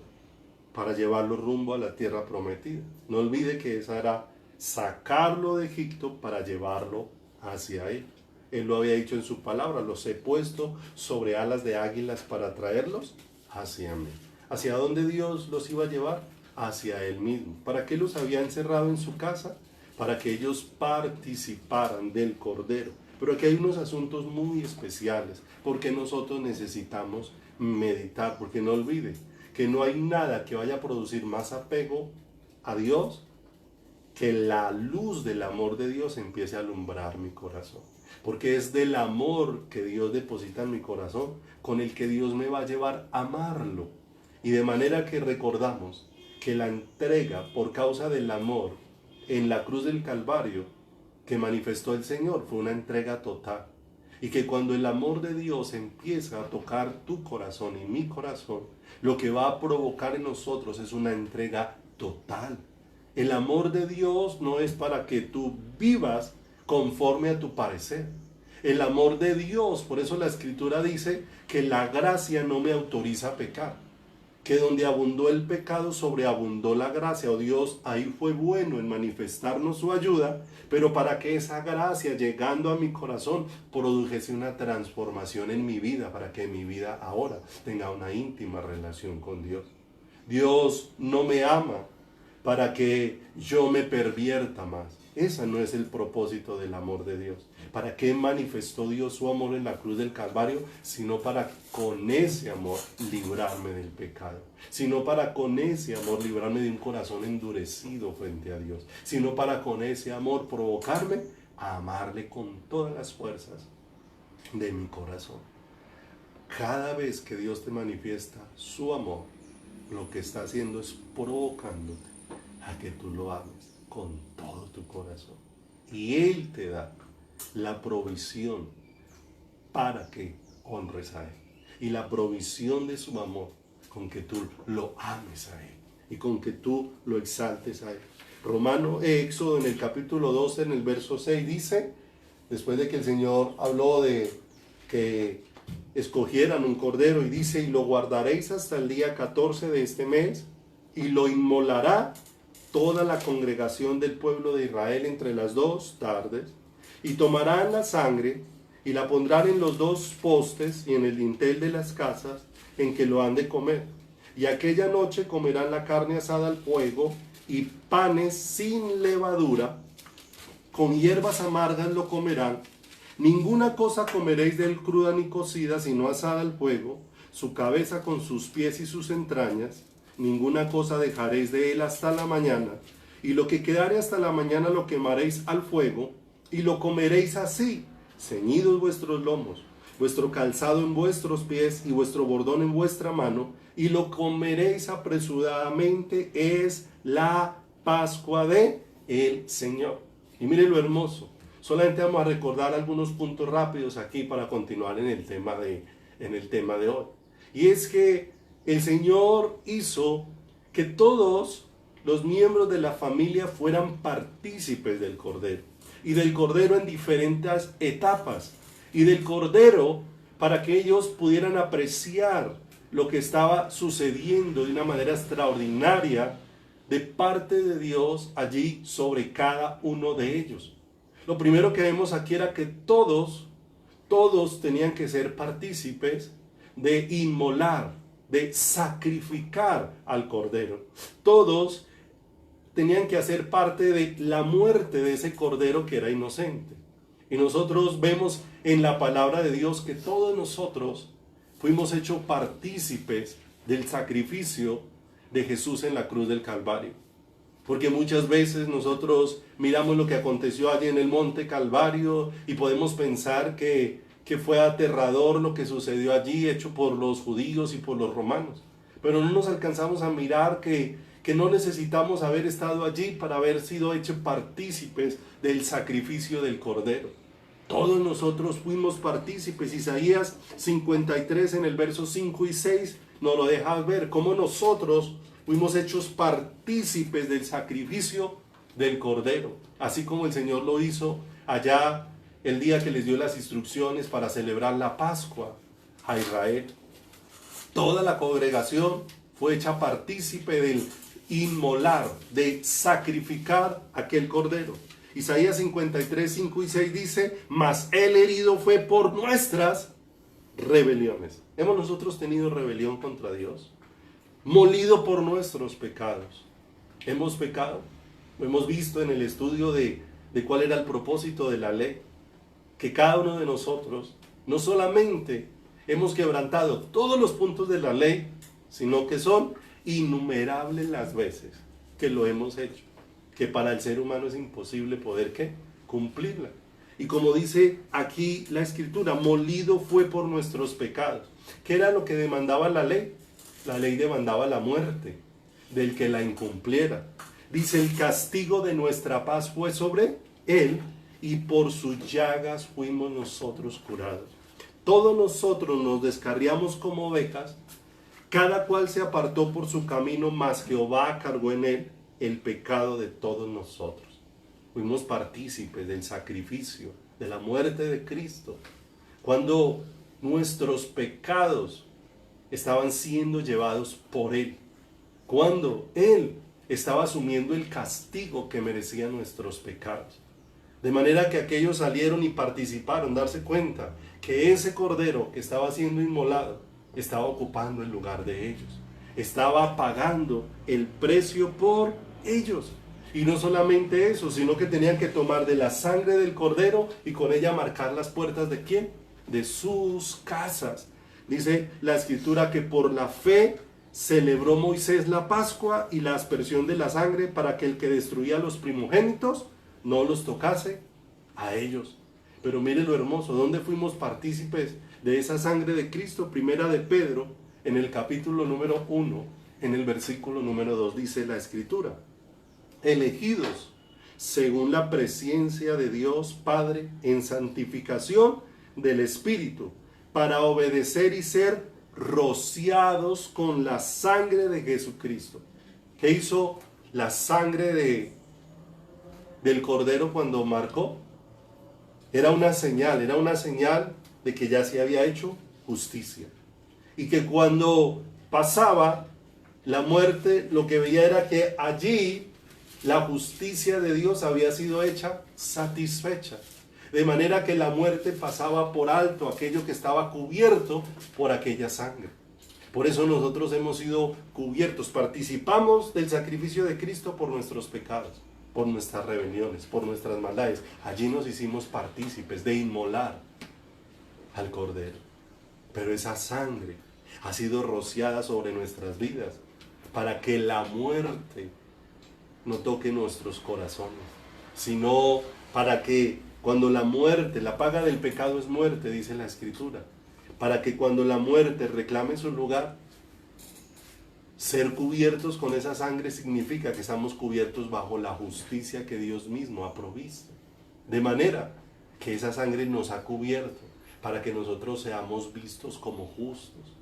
para llevarlo rumbo a la tierra prometida. No olvide que esa era sacarlo de Egipto para llevarlo hacia Él. Él lo había dicho en su palabra: los he puesto sobre alas de águilas para traerlos hacia mí. ¿Hacia dónde Dios los iba a llevar? Hacia Él mismo. ¿Para qué los había encerrado en su casa? Para que ellos participaran del Cordero. Pero aquí hay unos asuntos muy especiales, porque nosotros necesitamos meditar, porque no olvide que no hay nada que vaya a producir más apego a Dios que la luz del amor de Dios empiece a alumbrar mi corazón. Porque es del amor que Dios deposita en mi corazón con el que Dios me va a llevar a amarlo. Y de manera que recordamos que la entrega por causa del amor en la cruz del Calvario que manifestó el Señor fue una entrega total. Y que cuando el amor de Dios empieza a tocar tu corazón y mi corazón, lo que va a provocar en nosotros es una entrega total. El amor de Dios no es para que tú vivas conforme a tu parecer. El amor de Dios, por eso la Escritura dice que la gracia no me autoriza a pecar. Que donde abundó el pecado, sobreabundó la gracia. Oh Dios, ahí fue bueno en manifestarnos su ayuda, pero para que esa gracia, llegando a mi corazón, produjese una transformación en mi vida, para que mi vida ahora tenga una íntima relación con Dios. Dios no me ama para que yo me pervierta más. Ese no es el propósito del amor de Dios. ¿Para qué manifestó Dios su amor en la cruz del Calvario? Sino para con ese amor librarme del pecado. Sino para con ese amor librarme de un corazón endurecido frente a Dios. Sino para con ese amor provocarme a amarle con todas las fuerzas de mi corazón. Cada vez que Dios te manifiesta su amor, lo que está haciendo es provocándote a que tú lo ames con todo tu corazón. Y Él te da la provisión para que honres a Él. Y la provisión de su amor con que tú lo ames a Él. Y con que tú lo exaltes a Él. Éxodo en el capítulo 12, en el verso 6 dice, después de que el Señor habló de que escogieran un cordero, y dice: y lo guardaréis hasta el día 14 de este mes, y lo inmolará toda la congregación del pueblo de Israel entre las 2 tardes, y tomarán la sangre y la pondrán en los 2 postes y en el dintel de las casas en que lo han de comer. y aquella noche comerán la carne asada al fuego y panes sin levadura, con hierbas amargas lo comerán. Ninguna cosa comeréis de él cruda ni cocida, sino asada al fuego, su cabeza con sus pies y sus entrañas. Ninguna cosa dejaréis de él hasta la mañana, y lo que quedare hasta la mañana lo quemaréis al fuego, y lo comeréis así, ceñidos vuestros lomos, vuestro calzado en vuestros pies y vuestro bordón en vuestra mano, y lo comeréis apresuradamente, es la Pascua de el Señor. Y mire lo hermoso, solamente vamos a recordar algunos puntos rápidos aquí para continuar en el tema de hoy. Y es que el Señor hizo que todos los miembros de la familia fueran partícipes del Cordero, y del Cordero en diferentes etapas, y del Cordero para que ellos pudieran apreciar lo que estaba sucediendo de una manera extraordinaria de parte de Dios allí sobre cada uno de ellos. Lo primero que vemos aquí era que todos tenían que ser partícipes de inmolar, de sacrificar al Cordero. Todos tenían que hacer parte de la muerte de ese Cordero que era inocente. Y nosotros vemos en la palabra de Dios que todos nosotros fuimos hechos partícipes del sacrificio de Jesús en la cruz del Calvario. Porque muchas veces nosotros miramos lo que aconteció allí en el monte Calvario y podemos pensar que fue aterrador lo que sucedió allí, hecho por los judíos y por los romanos. Pero no nos alcanzamos a mirar que no necesitamos haber estado allí para haber sido hechos partícipes del sacrificio del Cordero. Todos nosotros fuimos partícipes. Isaías 53 en el verso 5 y 6 nos lo deja ver, cómo nosotros fuimos hechos partícipes del sacrificio del Cordero, así como el Señor lo hizo allá el día que les dio las instrucciones para celebrar la Pascua a Israel. Toda la congregación fue hecha partícipe del inmolar, de sacrificar aquel Cordero. Isaías 53, 5 y 6 dice: mas él herido fue por nuestras rebeliones. ¿Hemos nosotros tenido rebelión contra Dios? Molido por nuestros pecados. ¿Hemos pecado? Hemos visto en el estudio de cuál era el propósito de la ley, que cada uno de nosotros no solamente hemos quebrantado todos los puntos de la ley, sino que son innumerables las veces que lo hemos hecho, que para el ser humano es imposible poder cumplirla. Y como dice aquí la Escritura, molido fue por nuestros pecados. ¿Qué era lo que demandaba la ley? La ley demandaba la muerte del que la incumpliera. Dice: el castigo de nuestra paz fue sobre él, y por sus llagas fuimos nosotros curados. Todos nosotros nos descarriamos como ovejas, cada cual se apartó por su camino, mas Jehová cargó en él el pecado de todos nosotros. Fuimos partícipes del sacrificio, de la muerte de Cristo, cuando nuestros pecados estaban siendo llevados por él, cuando él estaba asumiendo el castigo que merecían nuestros pecados. De manera que aquellos salieron y participaron, darse cuenta que ese Cordero que estaba siendo inmolado estaba ocupando el lugar de ellos, estaba pagando el precio por ellos. Y no solamente eso, sino que tenían que tomar de la sangre del Cordero y con ella marcar las puertas ¿de quién? De sus casas. Dice la Escritura que por la fe celebró Moisés la Pascua y la aspersión de la sangre para que el que destruía a los primogénitos no los tocase a ellos. Pero mire lo hermoso, ¿dónde fuimos partícipes de esa sangre de Cristo? Primera de Pedro, en el capítulo número 1, en el versículo número 2, dice la Escritura: elegidos según la presencia de Dios Padre en santificación del Espíritu, para obedecer y ser rociados con la sangre de Jesucristo. ¿Qué hizo la sangre del Cordero cuando marcó? Era una señal de que ya se había hecho justicia. Y que cuando pasaba la muerte, lo que veía era que allí la justicia de Dios había sido hecha satisfecha. De manera que la muerte pasaba por alto aquello que estaba cubierto por aquella sangre. Por eso nosotros hemos sido cubiertos, participamos del sacrificio de Cristo por nuestros pecados, por nuestras rebeliones, por nuestras maldades. Allí nos hicimos partícipes de inmolar al Cordero. Pero esa sangre ha sido rociada sobre nuestras vidas para que la muerte no toque nuestros corazones, sino para que cuando la muerte, la paga del pecado es muerte, dice la Escritura, para que cuando la muerte reclame su lugar, ser cubiertos con esa sangre significa que estamos cubiertos bajo la justicia que Dios mismo ha provisto. De manera que esa sangre nos ha cubierto para que nosotros seamos vistos como justos.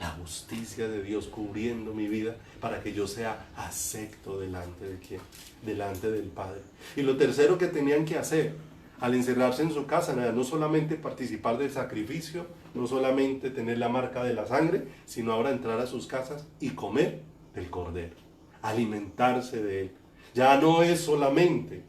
La justicia de Dios cubriendo mi vida para que yo sea acepto delante de ¿quién? Delante del Padre. Y lo tercero que tenían que hacer al encerrarse en su casa, no solamente participar del sacrificio, no solamente tener la marca de la sangre, sino ahora entrar a sus casas y comer del Cordero, alimentarse de él. Ya no es solamente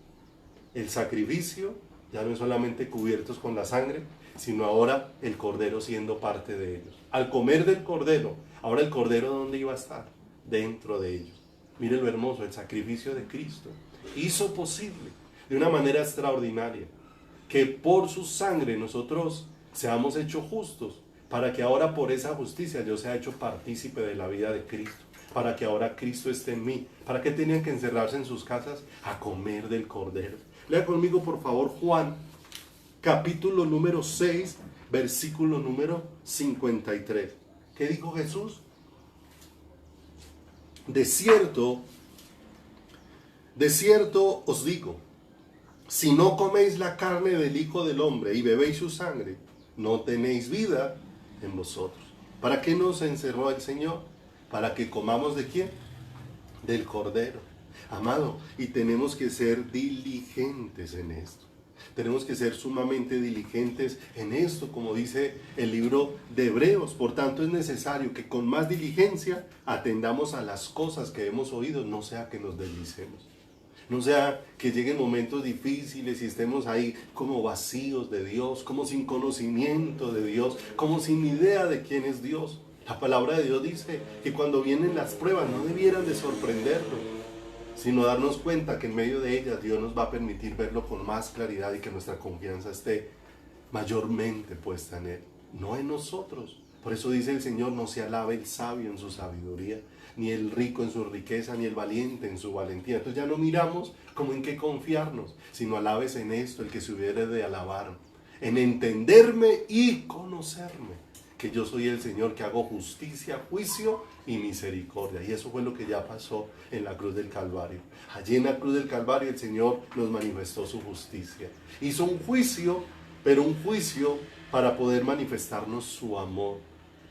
el sacrificio, ya no es solamente cubiertos con la sangre, sino ahora el Cordero siendo parte de ellos. Al comer del Cordero, ahora el Cordero ¿dónde iba a estar? Dentro de ellos. Mire lo hermoso, el sacrificio de Cristo hizo posible de una manera extraordinaria que por su sangre nosotros seamos hechos justos, para que ahora por esa justicia yo sea hecho partícipe de la vida de Cristo, para que ahora Cristo esté en mí. ¿Para qué tenían que encerrarse en sus casas? A comer del Cordero. Lea conmigo por favor Juan, capítulo número 6, versículo número 53. ¿Qué dijo Jesús? De cierto os digo, si no coméis la carne del Hijo del Hombre y bebéis su sangre, no tenéis vida en vosotros. ¿Para qué nos encerró el Señor? Para que comamos ¿de quién? Del Cordero. Amado, y tenemos que ser diligentes en esto. Tenemos que ser sumamente diligentes en esto, como dice el libro de Hebreos. Por tanto, es necesario que con más diligencia atendamos a las cosas que hemos oído, no sea que nos deslicemos. No sea que lleguen momentos difíciles y estemos ahí como vacíos de Dios, como sin conocimiento de Dios, como sin idea de quién es Dios. La palabra de Dios dice que cuando vienen las pruebas no debieran de sorprendernos, sino darnos cuenta que en medio de ellas Dios nos va a permitir verlo con más claridad y que nuestra confianza esté mayormente puesta en Él, no en nosotros. Por eso dice el Señor, no se alabe el sabio en su sabiduría, ni el rico en su riqueza, ni el valiente en su valentía. Entonces ya no miramos como en qué confiarnos, sino alabes en esto, el que se hubiere de alabar, en entenderme y conocerme, que yo soy el Señor que hago justicia, juicio y misericordia. Y eso fue lo que ya pasó en la cruz del Calvario. Allí en la cruz del Calvario el Señor nos manifestó su justicia. Hizo un juicio, pero un juicio para poder manifestarnos su amor,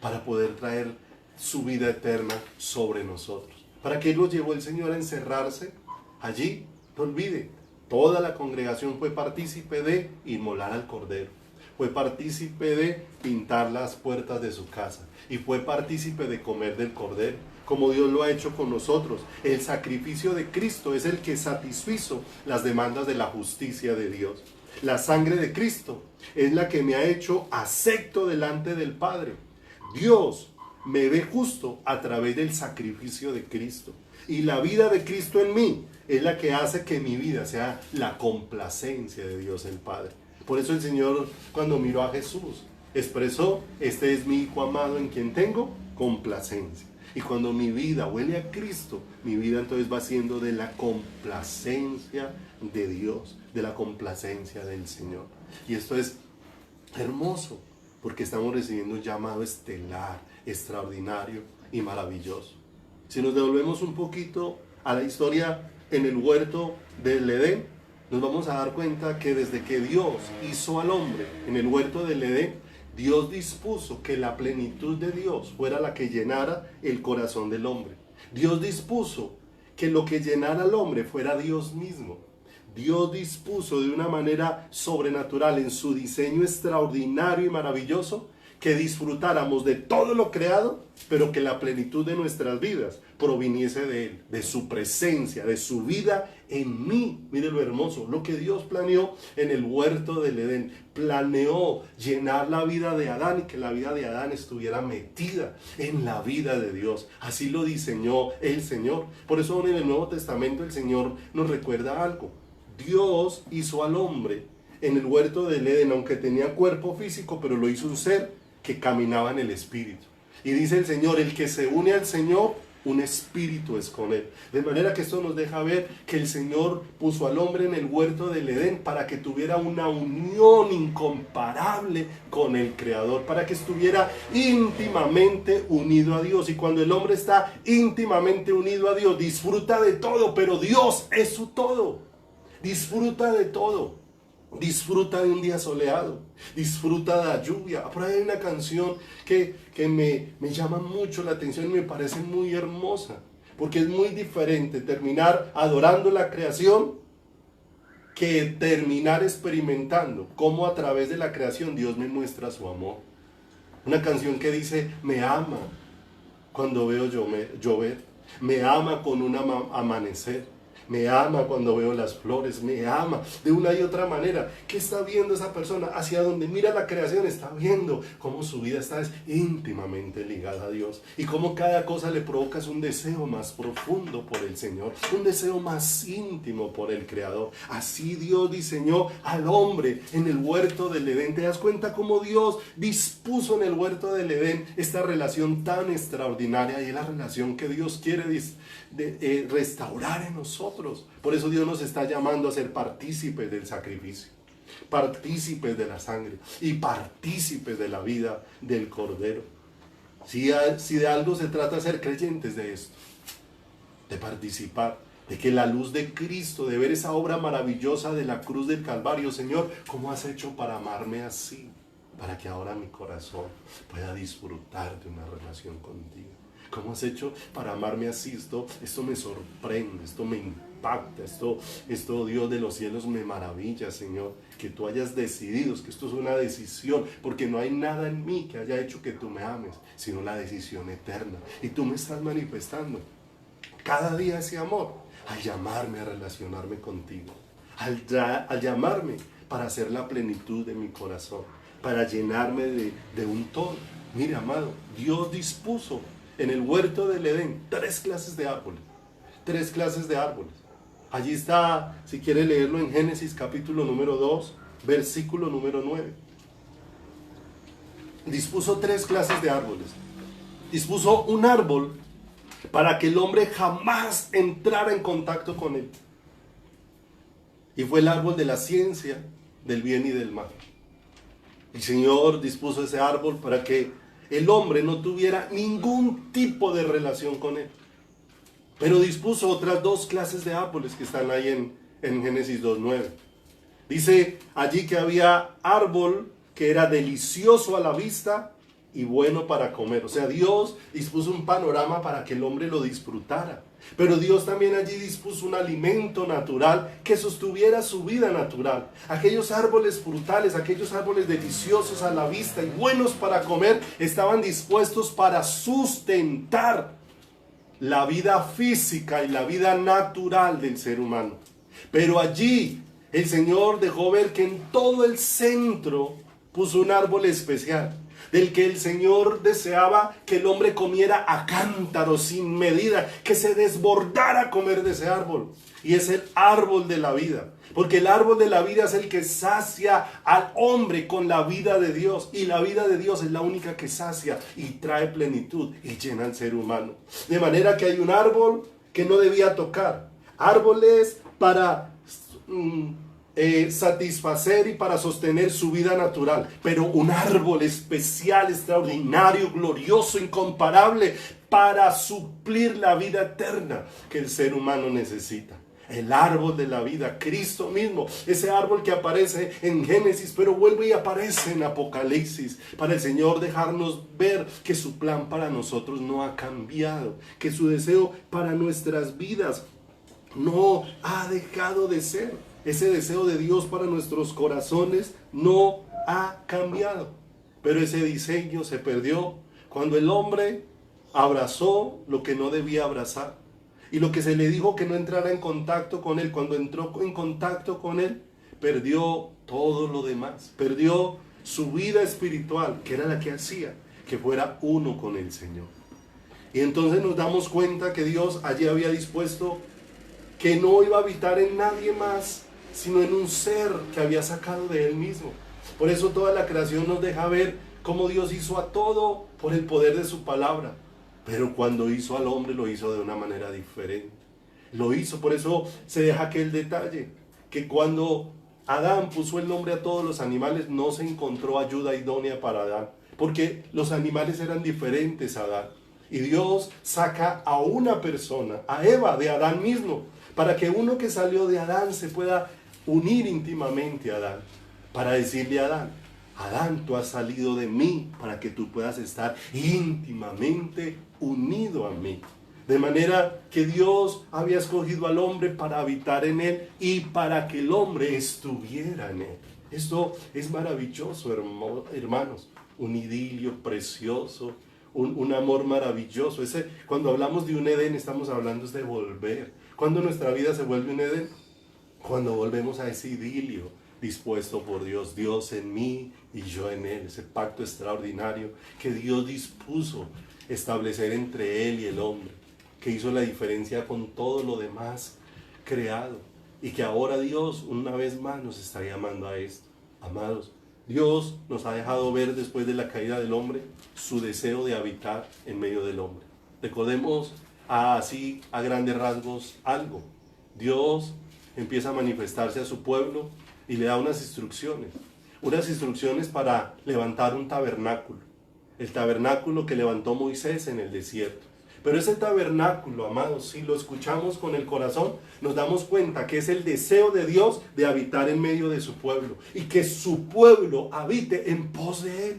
para poder traer su vida eterna sobre nosotros. ¿Para qué lo llevó el Señor a encerrarse allí? No olvide, toda la congregación fue partícipe de inmolar al Cordero, fue partícipe de pintar las puertas de su casa y fue partícipe de comer del Cordero, como Dios lo ha hecho con nosotros. El sacrificio de Cristo es el que satisfizo las demandas de la justicia de Dios. La sangre de Cristo es la que me ha hecho acepto delante del Padre. Dios me ve justo a través del sacrificio de Cristo. Y la vida de Cristo en mí es la que hace que mi vida sea la complacencia de Dios el Padre. Por eso el Señor, cuando miró a Jesús, expresó, este es mi Hijo amado en quien tengo complacencia. Y cuando mi vida huele a Cristo, mi vida entonces va siendo de la complacencia de Dios, de la complacencia del Señor. Y esto es hermoso, porque estamos recibiendo un llamado estelar, extraordinario y maravilloso. Si nos devolvemos un poquito a la historia en el huerto del Edén, nos vamos a dar cuenta que desde que Dios hizo al hombre en el huerto del Edén, Dios dispuso que la plenitud de Dios fuera la que llenara el corazón del hombre. Dios dispuso que lo que llenara al hombre fuera Dios mismo. Dios dispuso de una manera sobrenatural en su diseño extraordinario y maravilloso que disfrutáramos de todo lo creado, pero que la plenitud de nuestras vidas proviniese de Él, de su presencia, de su vida en mí. Mire lo hermoso, lo que Dios planeó en el huerto del Edén. Planeó llenar la vida de Adán y que la vida de Adán estuviera metida en la vida de Dios. Así lo diseñó el Señor. Por eso en el Nuevo Testamento el Señor nos recuerda algo. Dios hizo al hombre en el huerto del Edén, aunque tenía cuerpo físico, pero lo hizo un ser que caminaba en el Espíritu. Y dice el Señor, el que se une al Señor, un espíritu es con él. De manera que esto nos deja ver que el Señor puso al hombre en el huerto del Edén para que tuviera una unión incomparable con el Creador, para que estuviera íntimamente unido a Dios. Y cuando el hombre está íntimamente unido a Dios, disfruta de todo, pero Dios es su todo. Disfruta de todo. Disfruta de un día soleado, disfruta de la lluvia. Por ahí hay una canción que me llama mucho la atención y me parece muy hermosa, porque es muy diferente terminar adorando la creación que terminar experimentando cómo a través de la creación Dios me muestra su amor. Una canción que dice, me ama cuando veo llover, me ama con un amanecer, me ama cuando veo las flores, me ama de una y otra manera. ¿Qué está viendo esa persona? Hacia donde mira la creación está viendo cómo su vida está íntimamente ligada a Dios y cómo cada cosa le provoca un deseo más profundo por el Señor, un deseo más íntimo por el Creador. Así Dios diseñó al hombre en el huerto del Edén. ¿Te das cuenta cómo Dios dispuso en el huerto del Edén esta relación tan extraordinaria? Y es la relación que Dios quiere restaurar en nosotros. Por eso Dios nos está llamando a ser partícipes del sacrificio, partícipes de la sangre y partícipes de la vida del Cordero. Si de algo se trata, ser creyentes de esto, de participar, de que la luz de Cristo, de ver esa obra maravillosa de la cruz del Calvario. Señor, ¿cómo has hecho para amarme así? Para que ahora mi corazón pueda disfrutar de una relación contigo. ¿Cómo has hecho para amarme así? Esto me sorprende, esto me impacta, esto Dios de los cielos me maravilla, Señor, que tú hayas decidido, que esto es una decisión, porque no hay nada en mí que haya hecho que tú me ames, sino la decisión eterna. Y tú me estás manifestando cada día ese amor, al llamarme a relacionarme contigo, al llamarme para hacer la plenitud de mi corazón, para llenarme de un todo. Mire, amado, Dios dispuso en el huerto del Edén 3 clases de árboles. 3 clases de árboles. Allí está, si quiere leerlo en Génesis capítulo número 2, versículo número 9. Dispuso 3 clases de árboles. Dispuso un árbol para que el hombre jamás entrara en contacto con él. Y fue el árbol de la ciencia, del bien y del mal. El Señor dispuso ese árbol para que el hombre no tuviera ningún tipo de relación con él. Pero dispuso otras 2 clases de árboles que están ahí en Génesis 2:9. Dice allí que había árbol que era delicioso a la vista y bueno para comer. O sea, Dios dispuso un panorama para que el hombre lo disfrutara. Pero Dios también allí dispuso un alimento natural que sostuviera su vida natural. Aquellos árboles frutales, aquellos árboles deliciosos a la vista y buenos para comer, estaban dispuestos para sustentar la vida física y la vida natural del ser humano. Pero allí el Señor dejó ver que en todo el centro puso un árbol especial, del que el Señor deseaba que el hombre comiera a cántaros sin medida, que se desbordara a comer de ese árbol. Y es el árbol de la vida, porque el árbol de la vida es el que sacia al hombre con la vida de Dios, y la vida de Dios es la única que sacia y trae plenitud y llena al ser humano. De manera que hay un árbol que no debía tocar, árboles para satisfacer y para sostener su vida natural, pero un árbol especial, extraordinario, glorioso, incomparable, para suplir la vida eterna que el ser humano necesita. El árbol de la vida, Cristo mismo, ese árbol que aparece en Génesis, pero vuelve y aparece en Apocalipsis, para el Señor dejarnos ver que su plan para nosotros no ha cambiado, que su deseo para nuestras vidas no ha dejado de ser. Ese deseo de Dios para nuestros corazones no ha cambiado. Pero ese diseño se perdió cuando el hombre abrazó lo que no debía abrazar. Y lo que se le dijo que no entrara en contacto con él, cuando entró en contacto con él, perdió todo lo demás. Perdió su vida espiritual, que era la que hacía que fuera uno con el Señor. Y entonces nos damos cuenta que Dios allí había dispuesto que no iba a habitar en nadie más, sino en un ser que había sacado de él mismo. Por eso toda la creación nos deja ver cómo Dios hizo a todo por el poder de su palabra. Pero cuando hizo al hombre, lo hizo de una manera diferente. Lo hizo, por eso se deja aquel detalle, que cuando Adán puso el nombre a todos los animales, no se encontró ayuda idónea para Adán, porque los animales eran diferentes a Adán. Y Dios saca a una persona, a Eva, de Adán mismo, para que uno que salió de Adán se pueda unir íntimamente a Adán, para decirle a Adán: Adán, tú has salido de mí para que tú puedas estar íntimamente unido a mí. De manera que Dios había escogido al hombre para habitar en él y para que el hombre estuviera en él. Esto es maravilloso, hermanos. Un idilio precioso, un amor maravilloso. Cuando hablamos de un Edén, estamos hablando de volver. Cuando nuestra vida se vuelve un Edén, cuando volvemos a ese idilio dispuesto por Dios, Dios en mí y yo en él, ese pacto extraordinario que Dios dispuso establecer entre él y el hombre, que hizo la diferencia con todo lo demás creado, y que ahora Dios una vez más nos está llamando a esto. Amados, Dios nos ha dejado ver después de la caída del hombre su deseo de habitar en medio del hombre. Recordemos así a grandes rasgos algo. Dios empieza a manifestarse a su pueblo y le da unas instrucciones para levantar un tabernáculo, el tabernáculo que levantó Moisés en el desierto. Pero ese tabernáculo, amados, si lo escuchamos con el corazón, nos damos cuenta que es el deseo de Dios de habitar en medio de su pueblo y que su pueblo habite en pos de él.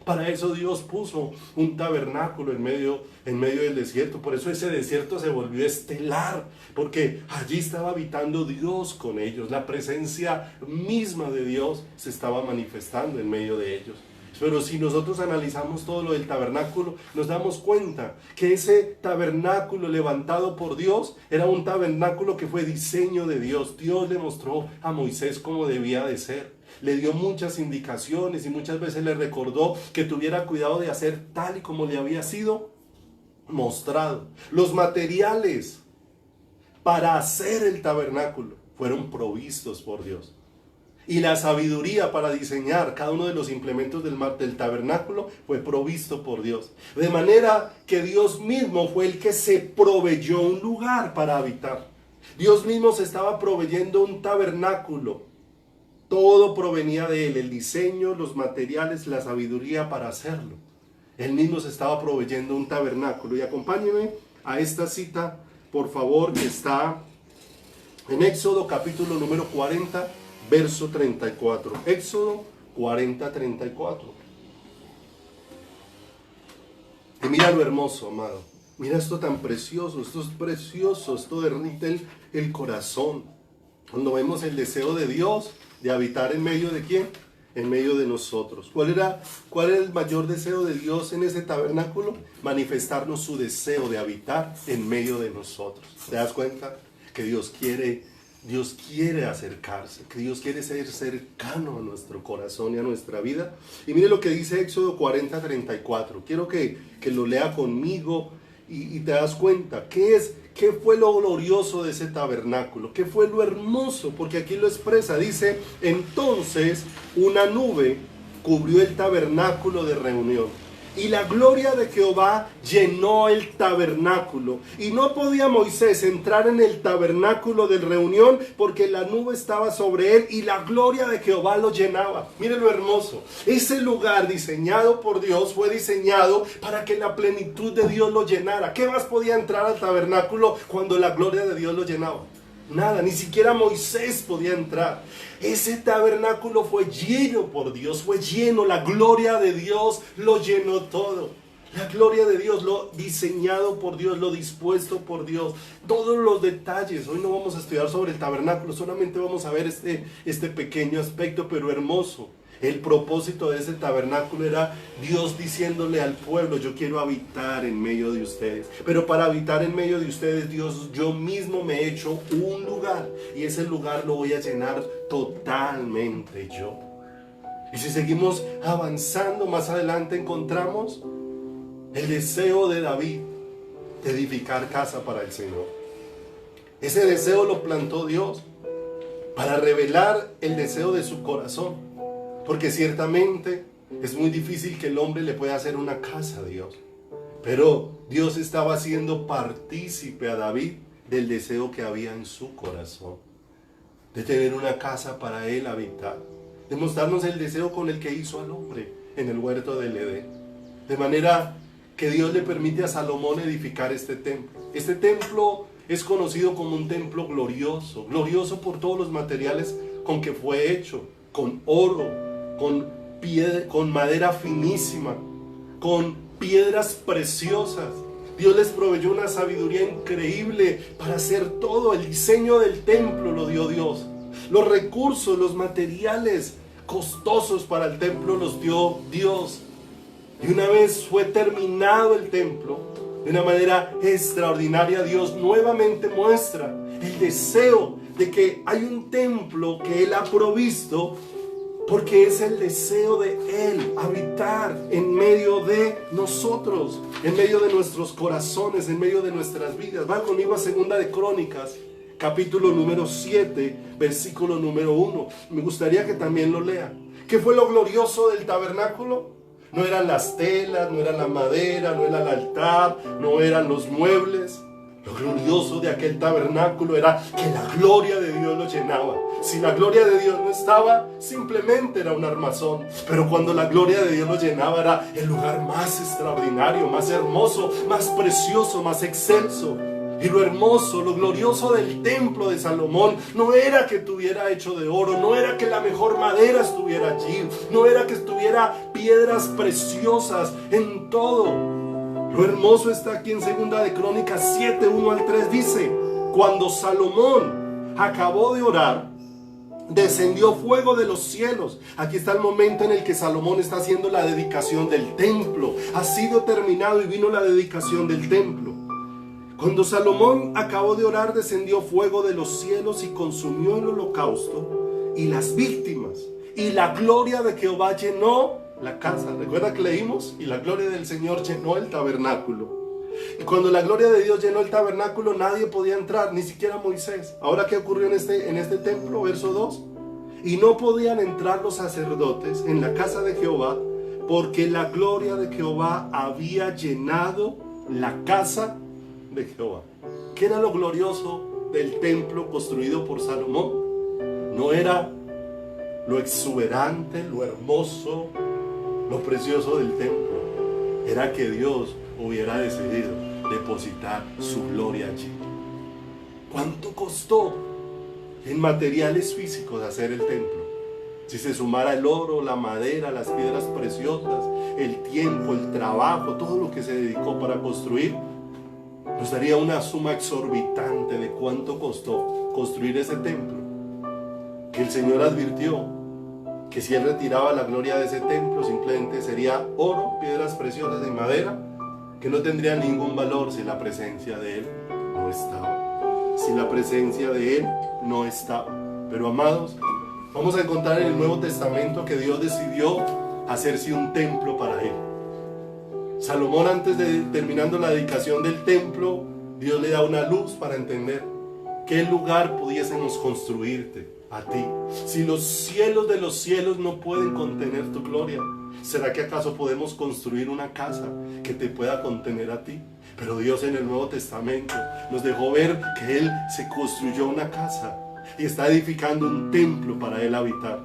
Para eso Dios puso un tabernáculo en medio del desierto. Por eso ese desierto se volvió estelar, porque allí estaba habitando Dios con ellos. La presencia misma de Dios se estaba manifestando en medio de ellos. Pero si nosotros analizamos todo lo del tabernáculo, nos damos cuenta que ese tabernáculo levantado por Dios era un tabernáculo que fue diseño de Dios. Dios le mostró a Moisés cómo debía de ser. Le dio muchas indicaciones y muchas veces le recordó que tuviera cuidado de hacer tal y como le había sido mostrado. Los materiales para hacer el tabernáculo fueron provistos por Dios. Y la sabiduría para diseñar cada uno de los implementos del tabernáculo fue provisto por Dios. De manera que Dios mismo fue el que se proveyó un lugar para habitar. Dios mismo se estaba proveyendo un tabernáculo. Todo provenía de Él, el diseño, los materiales, la sabiduría para hacerlo. Él mismo se estaba proveyendo un tabernáculo. Y acompáñenme a esta cita, por favor, que está en Éxodo capítulo número 40, verso 34. Éxodo 40, 34. Y mira lo hermoso, amado. Mira esto tan precioso, esto es precioso, esto derrite el corazón. Cuando vemos el deseo de Dios de habitar en medio de ¿quién? En medio de nosotros. ¿Cuál era el mayor deseo de Dios en ese tabernáculo? Manifestarnos su deseo de habitar en medio de nosotros. ¿Te das cuenta? Que Dios quiere acercarse, que Dios quiere ser cercano a nuestro corazón y a nuestra vida. Y mire lo que dice Éxodo 40, 34. Quiero que lo lea conmigo y te das cuenta. ¿Qué fue lo glorioso de ese tabernáculo? ¿Qué fue lo hermoso? Porque aquí lo expresa. Dice: entonces una nube cubrió el tabernáculo de reunión, y la gloria de Jehová llenó el tabernáculo. Y no podía Moisés entrar en el tabernáculo de reunión porque la nube estaba sobre él y la gloria de Jehová lo llenaba. Mire lo hermoso. Ese lugar diseñado por Dios fue diseñado para que la plenitud de Dios lo llenara. ¿Qué más podía entrar al tabernáculo cuando la gloria de Dios lo llenaba? Nada, ni siquiera Moisés podía entrar. Ese tabernáculo fue lleno por Dios, fue lleno, la gloria de Dios lo llenó todo. La gloria de Dios, lo diseñado por Dios, lo dispuesto por Dios, todos los detalles. Hoy no vamos a estudiar sobre el tabernáculo, solamente vamos a ver este pequeño aspecto, pero hermoso. El propósito de ese tabernáculo era Dios diciéndole al pueblo: yo quiero habitar en medio de ustedes. Pero para habitar en medio de ustedes, Dios, yo mismo me he hecho un lugar, y ese lugar lo voy a llenar totalmente yo. Y si seguimos avanzando, más adelante encontramos el deseo de David de edificar casa para el Señor. Ese deseo lo plantó Dios para revelar el deseo de su corazón, porque ciertamente es muy difícil que el hombre le pueda hacer una casa a Dios, pero Dios estaba haciendo partícipe a David del deseo que había en su corazón, de tener una casa para él habitar, de mostrarnos el deseo con el que hizo al hombre en el huerto del Edén, de manera que Dios le permite a Salomón edificar este templo. Este templo es conocido como un templo glorioso, glorioso por todos los materiales con que fue hecho, con oro, con madera finísima, con piedras preciosas. Dios les proveyó una sabiduría increíble para hacer todo. El diseño del templo lo dio Dios. Los recursos, los materiales costosos para el templo los dio Dios. Y una vez fue terminado el templo, de una manera extraordinaria, Dios nuevamente muestra el deseo de que hay un templo que Él ha provisto, porque es el deseo de Él habitar en medio de nosotros, en medio de nuestros corazones, en medio de nuestras vidas. Van conmigo a 2 de Crónicas, capítulo número 7, versículo número 1. Me gustaría que también lo lean. ¿Qué fue lo glorioso del tabernáculo? No eran las telas, no era la madera, no era el altar, no eran los muebles. Lo glorioso de aquel tabernáculo era que la gloria de Dios lo llenaba. Si la gloria de Dios no estaba, simplemente era un armazón. Pero cuando la gloria de Dios lo llenaba, era el lugar más extraordinario, más hermoso, más precioso, más excelso. Y lo hermoso, lo glorioso del templo de Salomón no era que estuviera hecho de oro, no era que la mejor madera estuviera allí, no era que estuviera piedras preciosas en todo. Lo hermoso está aquí en 2 de Crónicas 7, 1 al 3, dice: cuando Salomón acabó de orar, descendió fuego de los cielos. Aquí está el momento en el que Salomón está haciendo la dedicación del templo. Ha sido terminado y vino la dedicación del templo. Cuando Salomón acabó de orar, descendió fuego de los cielos y consumió el holocausto y las víctimas. Y la gloria de Jehová llenó la casa. ¿Recuerda que leímos? Y la gloria del Señor llenó el tabernáculo. Y cuando la gloria de Dios llenó el tabernáculo, nadie podía entrar, ni siquiera Moisés. Ahora, ¿qué ocurrió en este templo? Verso 2. Y no podían entrar los sacerdotes en la casa de Jehová, porque la gloria de Jehová había llenado la casa de Jehová. ¿Qué era lo glorioso del templo construido por Salomón? No era lo exuberante, lo hermoso, lo precioso del templo. Era que Dios hubiera decidido depositar su gloria allí. ¿Cuánto costó en materiales físicos hacer el templo? Si se sumara el oro, la madera, las piedras preciosas, el tiempo, el trabajo, todo lo que se dedicó para construir, nos daría una suma exorbitante de cuánto costó construir ese templo. Que el Señor advirtió que si Él retiraba la gloria de ese templo, simplemente sería oro, piedras preciosas y madera, que no tendría ningún valor si la presencia de Él no estaba. Si la presencia de Él no estaba. Pero amados, vamos a encontrar en el Nuevo Testamento que Dios decidió hacerse un templo para Él. Salomón, antes de terminando la dedicación del templo, Dios le da una luz para entender qué lugar pudiésemos construirte a ti. Si los cielos de los cielos no pueden contener tu gloria, ¿será que acaso podemos construir una casa que te pueda contener a ti? Pero Dios en el Nuevo Testamento nos dejó ver que Él se construyó una casa y está edificando un templo para Él habitar.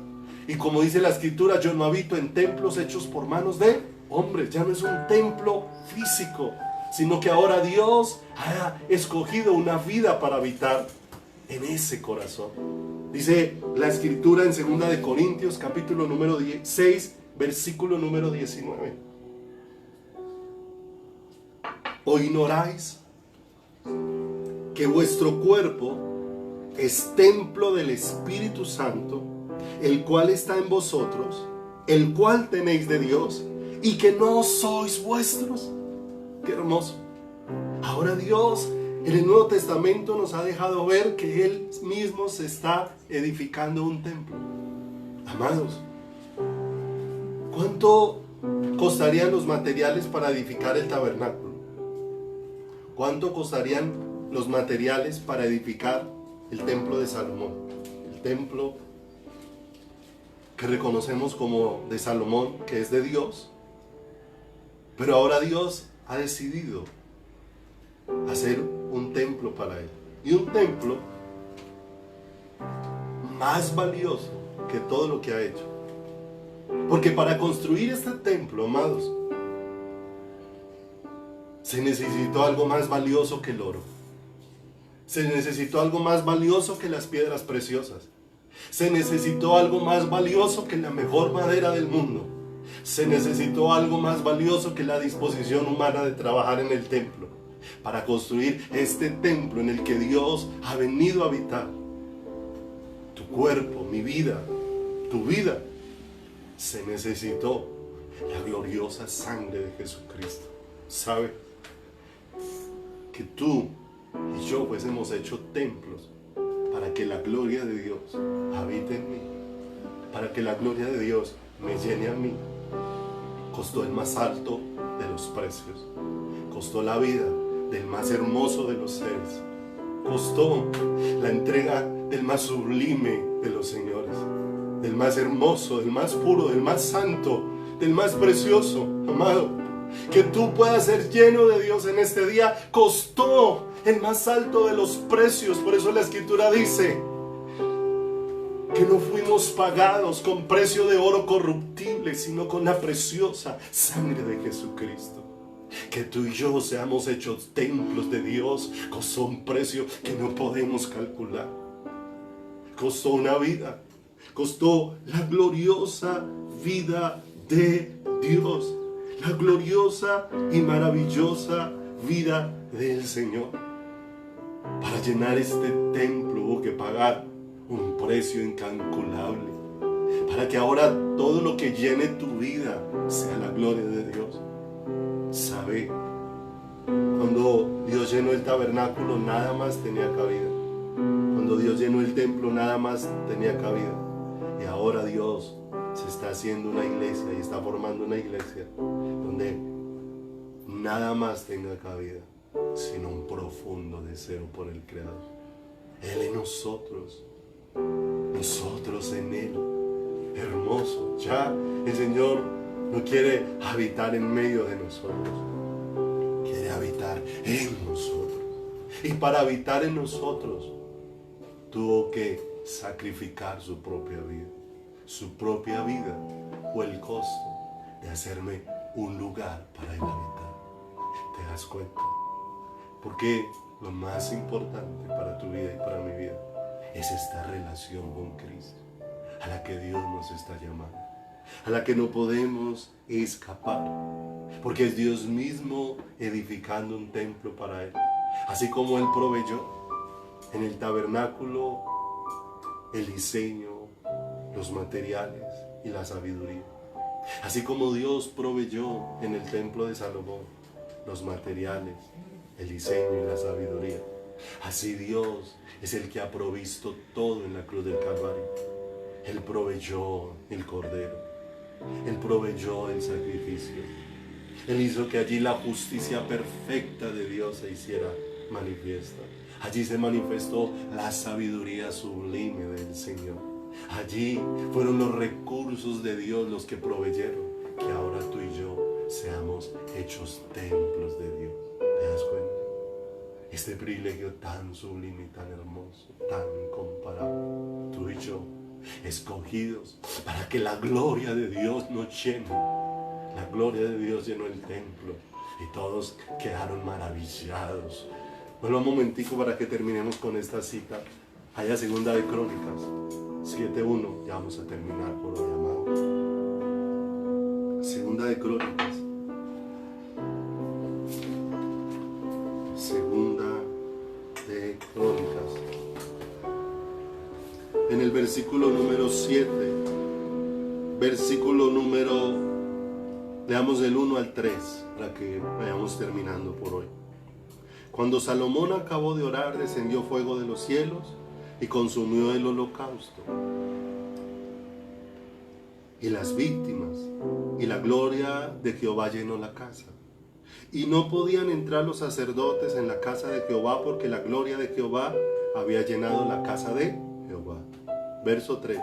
Y como dice la Escritura, yo no habito en templos hechos por manos de hombres. Ya no es un templo físico, sino que ahora Dios ha escogido una vida para habitar en ese corazón. Dice la Escritura en 2 de Corintios, capítulo número 6, versículo número 19. ¿O ignoráis que vuestro cuerpo es templo del Espíritu Santo, el cual está en vosotros, el cual tenéis de Dios y que no sois vuestros. Qué hermoso. Ahora Dios en el Nuevo Testamento nos ha dejado ver que Él mismo se está edificando un templo. Amados, ¿cuánto costarían los materiales para edificar el tabernáculo? ¿Cuánto costarían los materiales para edificar el templo de Salomón? El templo que reconocemos como de Salomón, que es de Dios. Pero ahora Dios ha decidido hacer un templo para Él. Y un templo más valioso que todo lo que ha hecho. Porque para construir este templo, amados, se necesitó algo más valioso que el oro. Se necesitó algo más valioso que las piedras preciosas. Se necesitó algo más valioso que la mejor madera del mundo. Se necesitó algo más valioso que la disposición humana de trabajar en el templo. Para construir este templo en el que Dios ha venido a habitar. Tu cuerpo, mi vida, tu vida. Se necesitó la gloriosa sangre de Jesucristo. ¿Sabe? Que tú y yo pues hemos hecho templos para que la gloria de Dios habite en mí, para que la gloria de Dios me llene a mí. Costó el más alto de los precios, costó la vida del más hermoso de los seres, costó la entrega del más sublime de los señores, del más hermoso, del más puro, del más santo, del más precioso. Amado, que tú puedas ser lleno de Dios en este día costó el más alto de los precios. Por eso la Escritura dice que no fuimos pagados con precio de oro corruptible, sino con la preciosa sangre de Jesucristo. Que tú y yo seamos hechos templos de Dios costó un precio que no podemos calcular. Costó una vida, costó la gloriosa vida de Dios, la gloriosa y maravillosa vida del Señor. Para llenar este templo hubo que pagar un precio incalculable, para que ahora todo lo que llene tu vida sea la gloria de Dios. ¿Sabe? Cuando Dios llenó el tabernáculo nada más tenía cabida. Cuando Dios llenó el templo nada más tenía cabida. Y ahora Dios se está haciendo una iglesia y está formando una iglesia donde nada más tenga cabida, sino un profundo deseo por el Creador. Él en nosotros, nosotros en Él. Hermoso. Ya el Señor no quiere habitar en medio de nosotros, quiere habitar en nosotros. Y para habitar en nosotros tuvo que sacrificar su propia vida. Su propia vida fue el costo de hacerme un lugar para Él habitar. ¿Te das cuenta? Porque lo más importante para tu vida y para mi vida es esta relación con Cristo, a la que Dios nos está llamando, a la que no podemos escapar, porque es Dios mismo edificando un templo para Él. Así como Él proveyó en el tabernáculo el diseño, los materiales y la sabiduría. Así como Dios proveyó en el templo de Salomón los materiales, el diseño y la sabiduría. Así Dios es el que ha provisto todo en la cruz del Calvario. Él proveyó el cordero, Él proveyó el sacrificio. Él hizo que allí la justicia perfecta de Dios se hiciera manifiesta. Allí se manifestó la sabiduría sublime del Señor. Allí fueron los recursos de Dios los que proveyeron que ahora tú y yo seamos hechos templos de Dios. ¿Te das cuenta? Este privilegio tan sublime y tan hermoso, tan incomparable, tú y yo, escogidos para que la gloria de Dios nos llene. La gloria de Dios llenó el templo y todos quedaron maravillados. Bueno, un momentico para que terminemos con esta cita. Allá Segunda de Crónicas 7:1, ya vamos a terminar por hoy, amado. Segunda de Crónicas. Segunda de Crónicas. En el versículo número 7 versículo número, leamos del 1 al 3 para que vayamos terminando por hoy. Cuando Salomón acabó de orar, descendió fuego de los cielos y consumió el holocausto y las víctimas, y la gloria de Jehová llenó la casa. Y no podían entrar los sacerdotes en la casa de Jehová, porque la gloria de Jehová había llenado la casa de Jehová. Verso 3.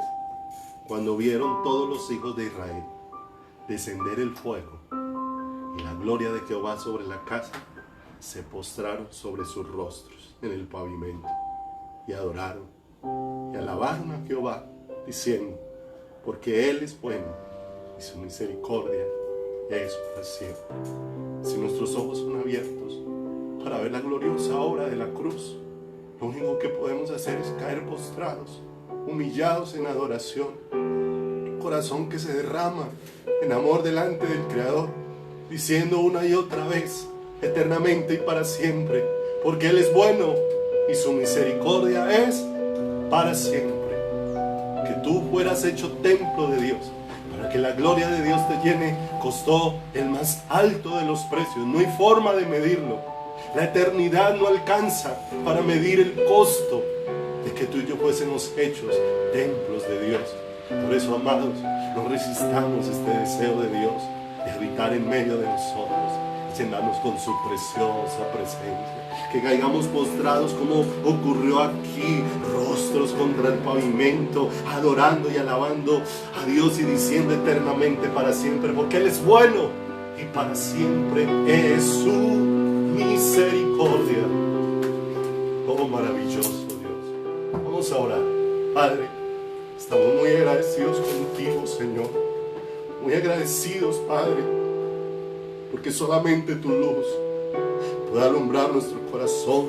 Cuando vieron todos los hijos de Israel descender el fuego y la gloria de Jehová sobre la casa, se postraron sobre sus rostros en el pavimento y adoraron y alabaron a Jehová, diciendo: porque Él es bueno y su misericordia es para siempre. Si nuestros ojos son abiertos para ver la gloriosa obra de la cruz, lo único que podemos hacer es caer postrados, humillados en adoración, un corazón que se derrama en amor delante del Creador, diciendo una y otra vez, eternamente y para siempre, porque Él es bueno y su misericordia es para siempre. Que tú fueras hecho templo de Dios, para que la gloria de Dios te llene, costó el más alto de los precios. No hay forma de medirlo. La eternidad no alcanza para medir el costo de que tú y yo fuésemos hechos templos de Dios. Por eso, amados, no resistamos este deseo de Dios de habitar en medio de nosotros, llenarnos con su preciosa presencia. Que caigamos postrados como ocurrió aquí, rostros contra el pavimento, adorando y alabando a Dios y diciendo eternamente para siempre, porque Él es bueno y para siempre es su misericordia. Oh, maravilloso Dios. Vamos a orar. Padre, estamos muy agradecidos contigo, Señor. Muy agradecidos, Padre, porque solamente tu luz puede alumbrar nuestro corazón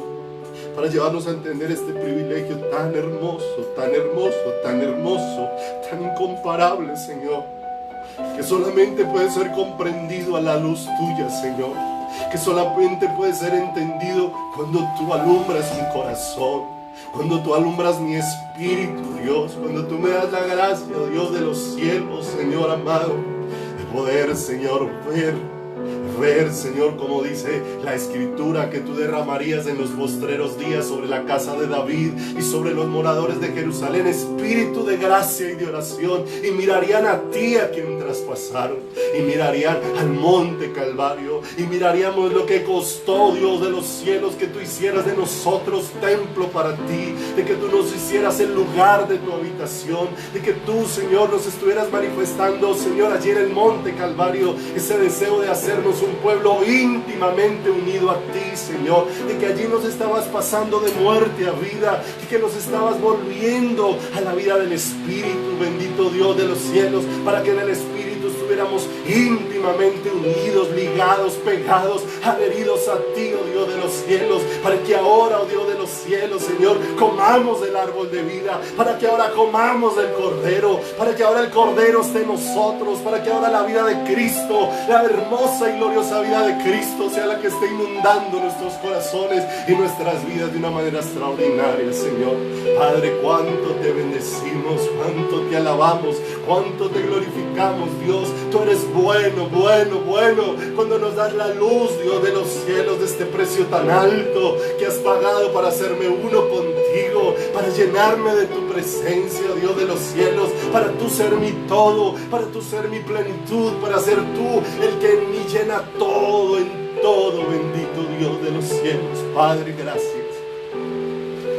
para llevarnos a entender este privilegio tan hermoso, tan hermoso, tan hermoso, tan incomparable, Señor, que solamente puede ser comprendido a la luz tuya, Señor, que solamente puede ser entendido cuando tú alumbras mi corazón, cuando tú alumbras mi espíritu, Dios, cuando tú me das la gracia, Dios de los cielos, Señor amado, de poder, Señor, ver, Señor, como dice la Escritura, que tú derramarías en los postreros días sobre la casa de David y sobre los moradores de Jerusalén espíritu de gracia y de oración, y mirarían a ti a quien traspasaron, y mirarían al monte Calvario, y miraríamos lo que costó, Dios de los cielos, que tú hicieras de nosotros templo para ti, de que tú nos hicieras el lugar de tu habitación, de que tú, Señor, nos estuvieras manifestando, Señor, allí en el monte Calvario, ese deseo de hacernos un pueblo íntimamente unido a ti, Señor, de que allí nos estabas pasando de muerte a vida, y que nos estabas volviendo a la vida del Espíritu, bendito Dios de los cielos, para que en el Espíritu estuviéramos íntimamente unidos, ligados, pegados, adheridos a ti, oh Dios de los cielos, para que ahora, oh Dios de los cielos, Señor, comamos del árbol de vida, para que ahora comamos del Cordero, para que ahora el Cordero esté en nosotros, para que ahora la vida de Cristo, la hermosa y gloriosa vida de Cristo, sea la que esté inundando nuestros corazones y nuestras vidas de una manera extraordinaria, Señor. Padre, cuánto te bendecimos, cuánto te alabamos, cuánto te glorificamos, Dios. Tú eres bueno, bueno, bueno, cuando nos das la luz, Dios de los cielos, de este precio tan alto que has pagado para hacerme uno contigo, para llenarme de tu presencia, Dios de los cielos, para tú ser mi todo, para tú ser mi plenitud, para ser tú el que en mí llena todo, en todo, bendito Dios de los cielos. Padre, gracias.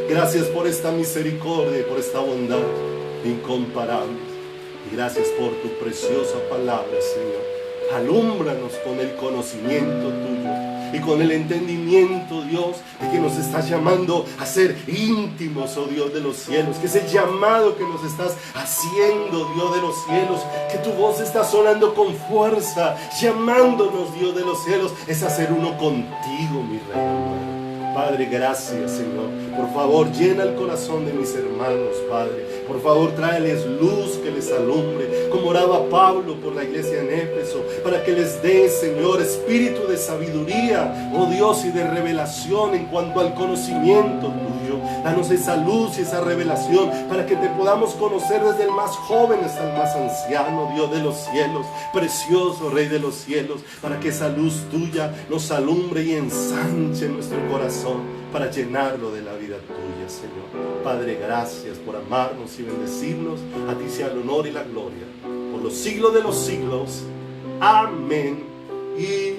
Gracias por esta misericordia y por esta bondad incomparable. Y gracias por tu preciosa palabra, Señor. Alúmbranos con el conocimiento tuyo y con el entendimiento, Dios, de que nos estás llamando a ser íntimos, oh Dios de los cielos, que ese llamado que nos estás haciendo, Dios de los cielos, que tu voz está sonando con fuerza, llamándonos, Dios de los cielos, es hacer uno contigo, mi Rey amado. Padre, gracias, Señor. Por favor, llena el corazón de mis hermanos, Padre. Por favor, tráeles luz que les alumbre, como oraba Pablo por la iglesia en Éfeso, para que les dé, Señor, espíritu de sabiduría, oh Dios, y de revelación en cuanto al conocimiento tuyo. tuyo. Danos esa luz y esa revelación para que te podamos conocer desde el más joven hasta el más anciano, Dios de los cielos, precioso Rey de los cielos, para que esa luz tuya nos alumbre y ensanche nuestro corazón para llenarlo de la vida tuya, Señor. Padre, gracias por amarnos y bendecirnos. A ti sea el honor y la gloria por los siglos de los siglos. Amén y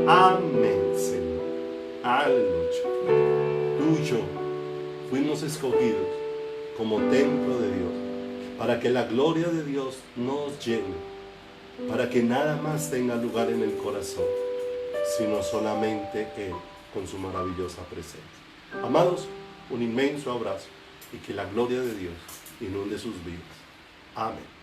amén, Señor. Aleluya. Tú y yo fuimos escogidos como templo de Dios para que la gloria de Dios nos llene, para que nada más tenga lugar en el corazón, sino solamente Él con su maravillosa presencia. Amados, un inmenso abrazo y que la gloria de Dios inunde sus vidas. Amén.